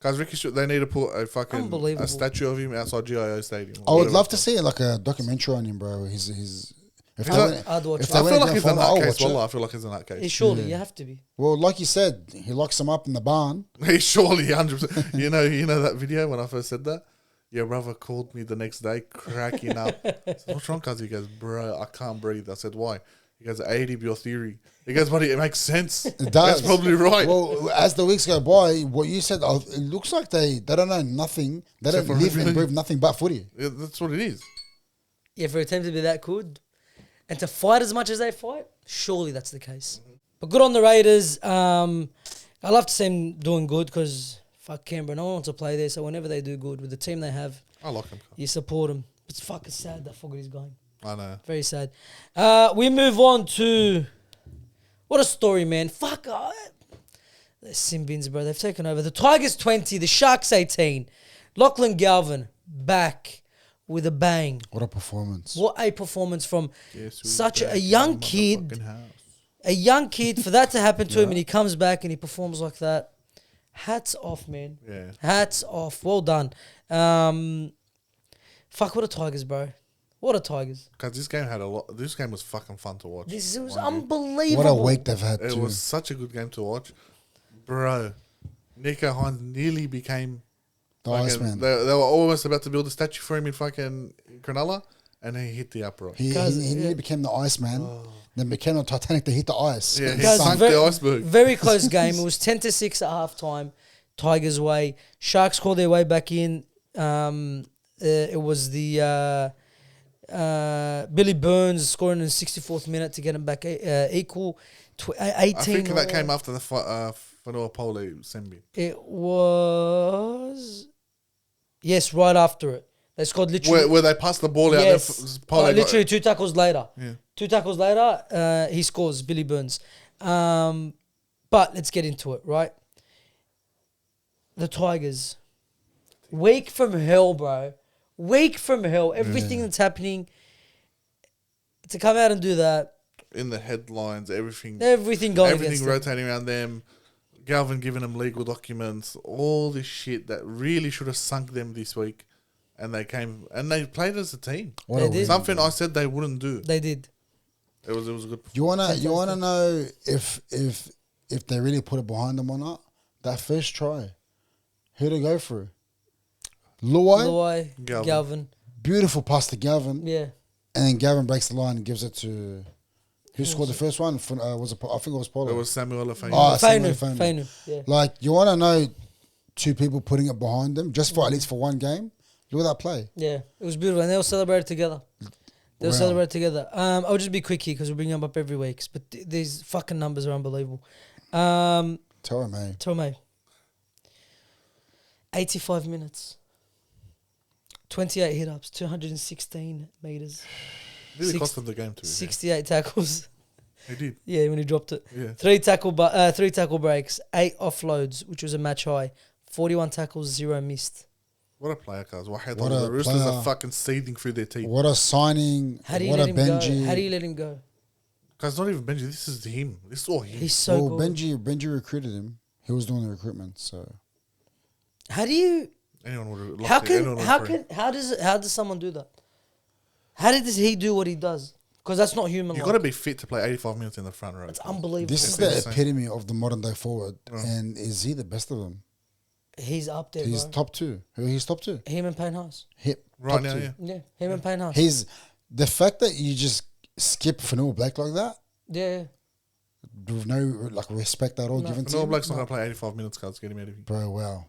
Guys, Ricky Stewart, they need to put a fucking Unbelievable. a statue of him outside GIO Stadium. I would love to see like a documentary on him, bro. His if they like- went, I'd watch if it. they I went feel like against he's a Fulham, I'll nutcase. watch it. Wallah, I feel like he's a nutcase. Surely, you have to be. Well, like you said, he locks them up in the barn. He surely 100%. You know that video when I first said that? Your brother called me the next day cracking up. I said, what's wrong, cuz? He goes, bro, I can't breathe. I said, why? He goes, 80 your theory. He goes, buddy, it makes sense. It does. That's probably right. Well, as the weeks go by, what you said, it looks like they don't know nothing. They Except don't for live and everything. breathe nothing but footy. Yeah, that's what it is. Yeah, for a team to be that good and to fight as much as they fight, surely that's the case. But good on the Raiders. I love to see them doing good because fuck Canberra, no one wants to play there. So whenever they do good with the team they have, I like him. you support them. It's fucking sad that Foggerty's going. I know. Very sad. We move on to what a story, man. Fuck, the Simbins, bro. They've taken over. The Tigers 20, the Sharks 18. Lachlan Galvin back with a bang. What a performance. What a performance from Guess who's such back a in young the kid. motherfucking house? A young kid, for that to happen to him and he comes back and he performs like that. Hats off, man. Yeah. Hats off. Well done. Fuck, what a Tigers, bro. What a Tigers. Because this game had a lot. This game was fucking fun to watch. This was mind you. unbelievable. What a week they've had, It too. was such a good game to watch. Bro, Nico Hines nearly became The fucking- Iceman. They were almost about to build a statue for him in fucking Cronulla, and he hit the upright. He nearly became the Iceman, then became the Titanic to hit the ice. Yeah, he Guys, sunk the iceberg. Very close game. It was 10-6 at halftime. Tigers' way. Sharks called their way back in. It was the Billy Burns scoring in the 64th minute to get him back equal. 18. I think that all. came after the Whanua Pole Sembi. It was right after it. They scored literally. Where they passed the ball out. Yes, Then Pole got- literally 2 tackles later. Yeah. 2 tackles later, he scores, Billy Burns. But let's get into it, right? The Tigers. Week from hell, bro. Week from hell. Everything that's happening. To come out and do that, in the headlines, everything going everything against them. rotating around them. Galvin giving them legal documents, all this shit that really should have sunk them this week, and they came and they played as a team. What They a did. win. Something I said they wouldn't do. They did. It was a good. You wanna know if they really put it behind them or not? That first try, who'd it go through? Luai, Luai, Galvin. beautiful pass to Galvin, Yeah. and then Galvin breaks the line and gives it to who scored the first one? I think it was Polo. It was Samuel Lafayette. Oh, Fainu. Fainu. Fainu. Yeah. Like, you want to know two people putting it behind them just for at least for one game? Look at that play. Yeah, it was beautiful, and they all celebrated together. They'll Wow. celebrate together. I'll just be quick here because we bring them up every week. But these fucking numbers are unbelievable. Tell him, hey. Tomei. 85 minutes. 28 hit-ups, 216 metres. Really cost them the game too. 68 tackles. He did. Yeah, when he dropped it. Yeah. 3 tackle breaks, 8 offloads, which was a match high. 41 tackles, 0 missed. What a player, cuz. What The a Roosters player. are fucking seething through their teeth. What a signing. How do you what let a him Benji. go? How do you let him go? Cuz not even Benji. This is him. This is all him. He's so well, good. Benji recruited him. He was doing the recruitment, so. How do you... Anyone would have. How does someone do that? How does he do what he does? Because that's not human. You got to be fit to play 85 minutes in the front row. It's unbelievable. This is That's the insane. epitome of the modern day forward. And is he the best of them? He's up there, He's bro. top 2. He's top 2. Him and Payne Haas. Right top now, 2. yeah. Yeah, him and Payne Haas. He's the fact that you just skip Fanua Blake like that Yeah. with no like respect at all given to No him. Blake's not going to play 85 minutes, guys. Get him out of here. Bro, wow.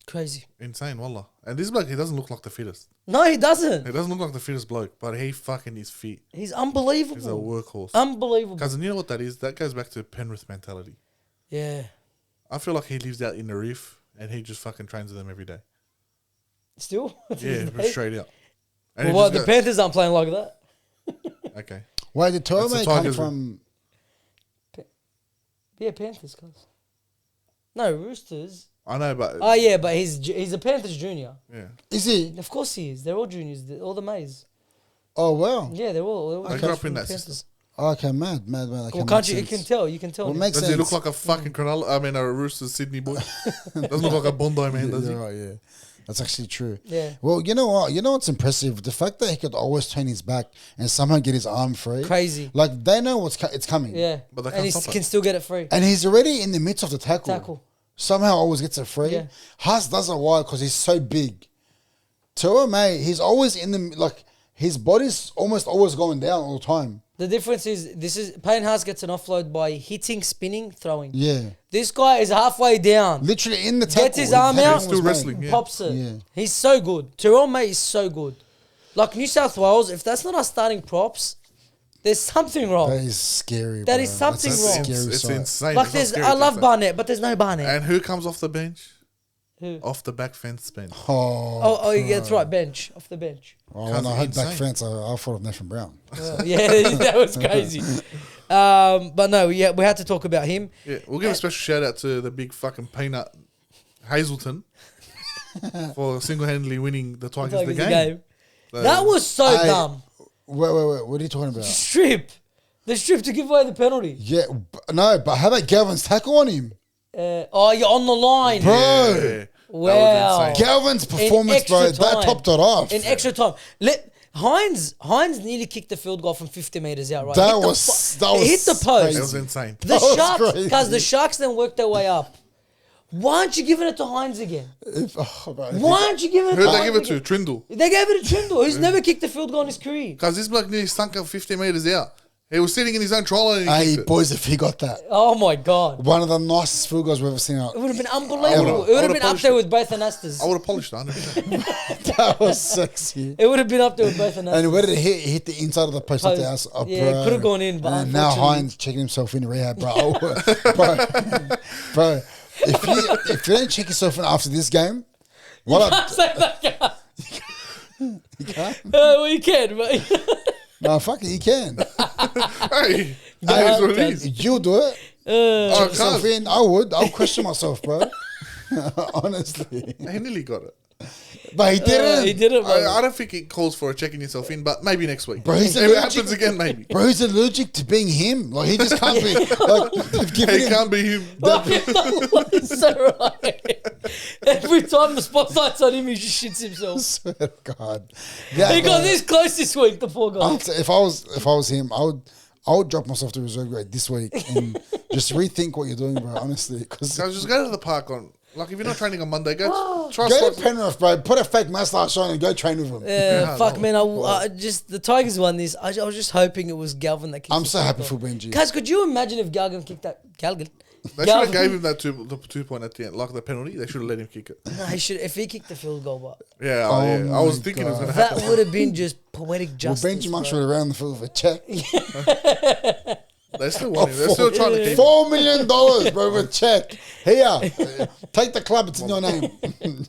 Crazy. Insane, wallah. And this bloke, he doesn't look like the fittest. No, he doesn't. He doesn't look like the fittest bloke, but he fucking is fit. He's unbelievable. He's a workhorse. Unbelievable. Because you know what that is? That goes back to Penrith mentality. Yeah. I feel like he lives out in the reef and he just fucking trains with them every day. Still? Yeah, straight out. And Well, he why just the Panthers aren't playing like that? okay. Why did That's the Torme come Tigers' from? Yeah, Panthers, cuz. No, Roosters. I know, but Oh, yeah, but he's a Panthers junior. yeah. Is he? Of course he is. They're all juniors. All the Mays. Oh wow. Yeah, they're all I grew up in that system. Okay, mad. That Well, can can't make you? You sense. can tell. You can tell. Well, now. makes Does sense. he look like a fucking a Roosters Sydney boy? Doesn't look like a Bondi man, does he? You're right, yeah. That's actually true. Yeah. Well, you know what? You know what's impressive? The fact that he could always turn his back and somehow get his arm free. Crazy. Like they know it's coming. Yeah. But they and can't he stop it. can still get it free. And he's already in the midst of the tackle. Tackle. Somehow always gets it free. Yeah. Haas doesn't why because he's so big. Tuame, he's always in the like his body's almost always going down all the time. The difference is Payne Haas gets an offload by hitting, spinning, throwing. Yeah. This guy is halfway down. Literally in the tackle. Gets his arm out. Still wrestling. Yeah. Pops it. Yeah. He's so good. Tyrell May is so good. Like New South Wales, if that's not our starting props, there's something wrong. That is scary. That bro. is something That's a wrong. scary It's sight. insane. Like It's not there's, scary, I it's love insane. Barnett, but there's no Barnett. And who comes off the bench? Who? Off the back fence bench. Oh, Yeah, that's right. Bench off the bench. when I heard back insane. fence, I thought of Nathan Brown. Yeah, that was crazy. But no, yeah, we had to talk about him. Yeah, we'll give a special shout out to the big fucking peanut Hazelton for single-handedly winning the Tigers Like the it's a game. That was so I- dumb. Wait. What are you talking about? Strip. The strip to give away the penalty. Yeah, no, but how about Galvin's tackle on him? Oh, you're on the line. Bro. Yeah. Wow. That was insane. Galvin's performance, extra bro, that time. topped it off. In extra time. Hines nearly kicked the field goal from 50 metres out, right? That Hit the was- po- that was hit the crazy. post. That was insane. The That was Sharks, crazy. because the Sharks then worked their way up. Why aren't you giving it to Hines again? Bro, Why aren't you giving it Who to did they Hines give it to? again? Trindle. They gave it to Trindle, who's never kicked a field goal in his career. Because this bloke nearly stunk up 50 metres out. He was sitting in his own trial and he Hey, kicked it. boys, if he got that, Oh my God. one of the nicest field goals we've ever seen out. It would have been I unbelievable. would've- It would I have would've been up polished there it. with both Anastas. I would have polished it 100%. That was sexy. It would have been up there with both Anastas. And where did it hit? It hit the inside of the post of the Post. house. Oh, Yeah, it bro. could've gone in, but and now unfortunately- Hines checking himself in rehab, bro. bro, if you don't check yourself in after this game, what Can't say that guy. you can't? Well, you can, but No, fuck it, you can. Hey, that is what it is. You'll do it. Oh, Check yourself can't. in. I would. I'll question myself, bro. Honestly. He nearly got it. But he didn't. he did it, bro. I don't think it calls for checking yourself in, but maybe next week. Bro, he's if it allergic- happens again, maybe. Bro, he's allergic to being him. Like, he just can't be. Like, they've given He him. can't be him. It's so right. Every time the spotlight's on him, he just shits himself. Swear to God. He Yeah, got bro. this close this week, the poor guy. Honestly, if I was him, I would drop myself to reserve grade this week and just rethink what you're doing, bro. Honestly, because So just go to the park on, like, if you're not training on Monday, go try go slot. to Penrith, bro. Put a fake mustache on and go train with him. Yeah, fuck, no. man. I just the Tigers won this. I was just hoping it was Galvin that kicked. I'm the so field happy goal. for Benji. Guys, could you imagine if Galvin kicked that? Galvin. They should have gave him that the 2 point at the end, like the penalty. They should have let him kick it. No, he should. If he kicked the field goal, but Yeah, Oh yeah. I was my thinking it was God. going to that happen. would have been just poetic Well, justice. Benji Marshall bro. would have ran the field with a check. They still want him. They're still trying to keep him. $4 million, bro, with a check. Here, take the club. It's in your name.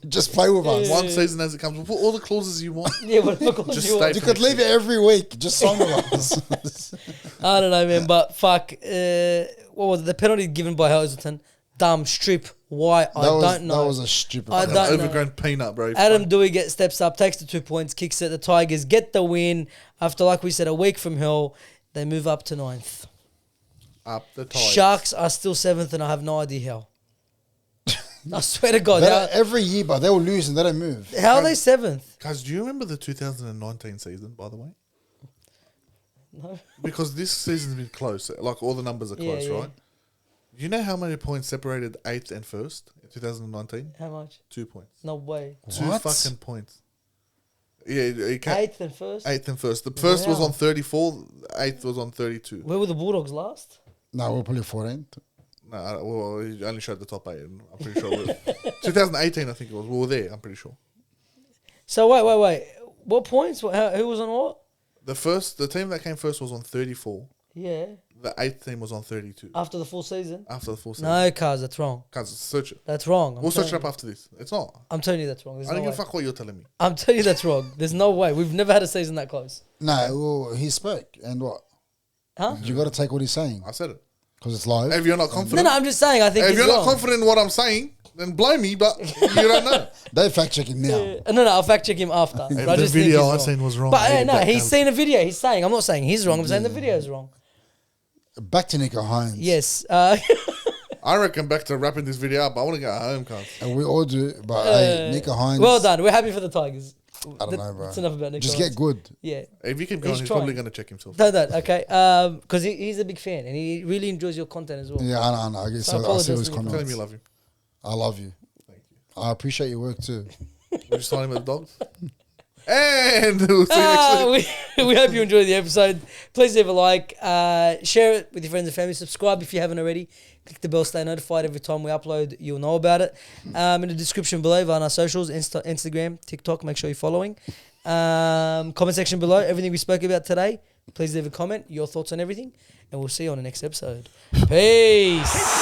Just play with us. One season as it comes. We'll put all the clauses you want. Yeah, whatever clause Just you want. stay You could leave it every week. Just sign with us. I don't know, man, but fuck. What was it? The penalty given by Hazelton? Dumb strip. Why? I don't know. That was a stupid. I play. don't know. Overgrown peanut, bro. Adam Dewey steps up, takes the 2 points, kicks it. The Tigers get the win after, like we said, a week from hell. They move up to 9th. Up the tide. Sharks are still 7th, and I have no idea how. I swear to God, Every year, but they will lose and they don't move. how are they 7th? Guys, do you remember the 2019 season, by the way? No. Because this season's been close. Like, all the numbers are close, yeah. right? You know how many points separated 8th and 1st in 2019? How much? 2 points. No way. 2 What? fucking points. Yeah, it can't. 8th and 1st? 8th and 1st. The first was Wow. on 34, 8th was on 32. Where were the Bulldogs last? No, we're probably 14th. No, well, he only showed the top 8. And I'm pretty sure. 2018, I think it was. We were there, I'm pretty sure. So, wait. What points? Who was on what? The team that came first was on 34. Yeah. The 8th team was on 32 After the full season? after the full season. No, cuz, that's wrong. Can't search it. That's wrong. We'll search it up after this. It's not. I'm telling you that's wrong. There's I don't no give a way. fuck what you're telling me. I'm telling you that's wrong. There's no way. We've never had a season that close. No, well, he spoke. And what? Huh? You got to take what he's saying I said it. because it's live. If you're not No, confident, I'm just saying I think if he's you're wrong. not confident in what I'm saying, then blow me. But you don't know. They fact check him now. No, I'll fact check him after. If But I the just think video he's I wrong. seen was wrong, But hey, no, that he's guy- seen a video. He's saying, I'm not saying he's wrong. I'm saying the video is wrong. Back to Nico Hines. Yes. I reckon back to wrapping this video up. I want to go home, cuz. And we all do. But hey, Nico Hines. Well done. We're happy for the Tigers. I don't know, bro. That's enough about Nico. Just Hines. get good. Yeah. If you keep going, He's he's trying. probably going to check himself. No, okay. Because he's a big fan and he really enjoys your content as well. Yeah, I know. I guess So I so. I see apologize his to Nico. Tell him comments. you love him. I love you. Thank you. I appreciate your work too. Would you sign him with the dogs? And we'll see you next week. we hope you enjoyed the episode. Please leave a like, share it with your friends and family, subscribe if you haven't already. Click the bell, stay notified every time we upload. You'll know about it. In the description below on our socials, Instagram, TikTok. Make sure you're following. Comment section below. Everything we spoke about today. Please leave a comment. Your thoughts on everything, and we'll see you on the next episode. Peace.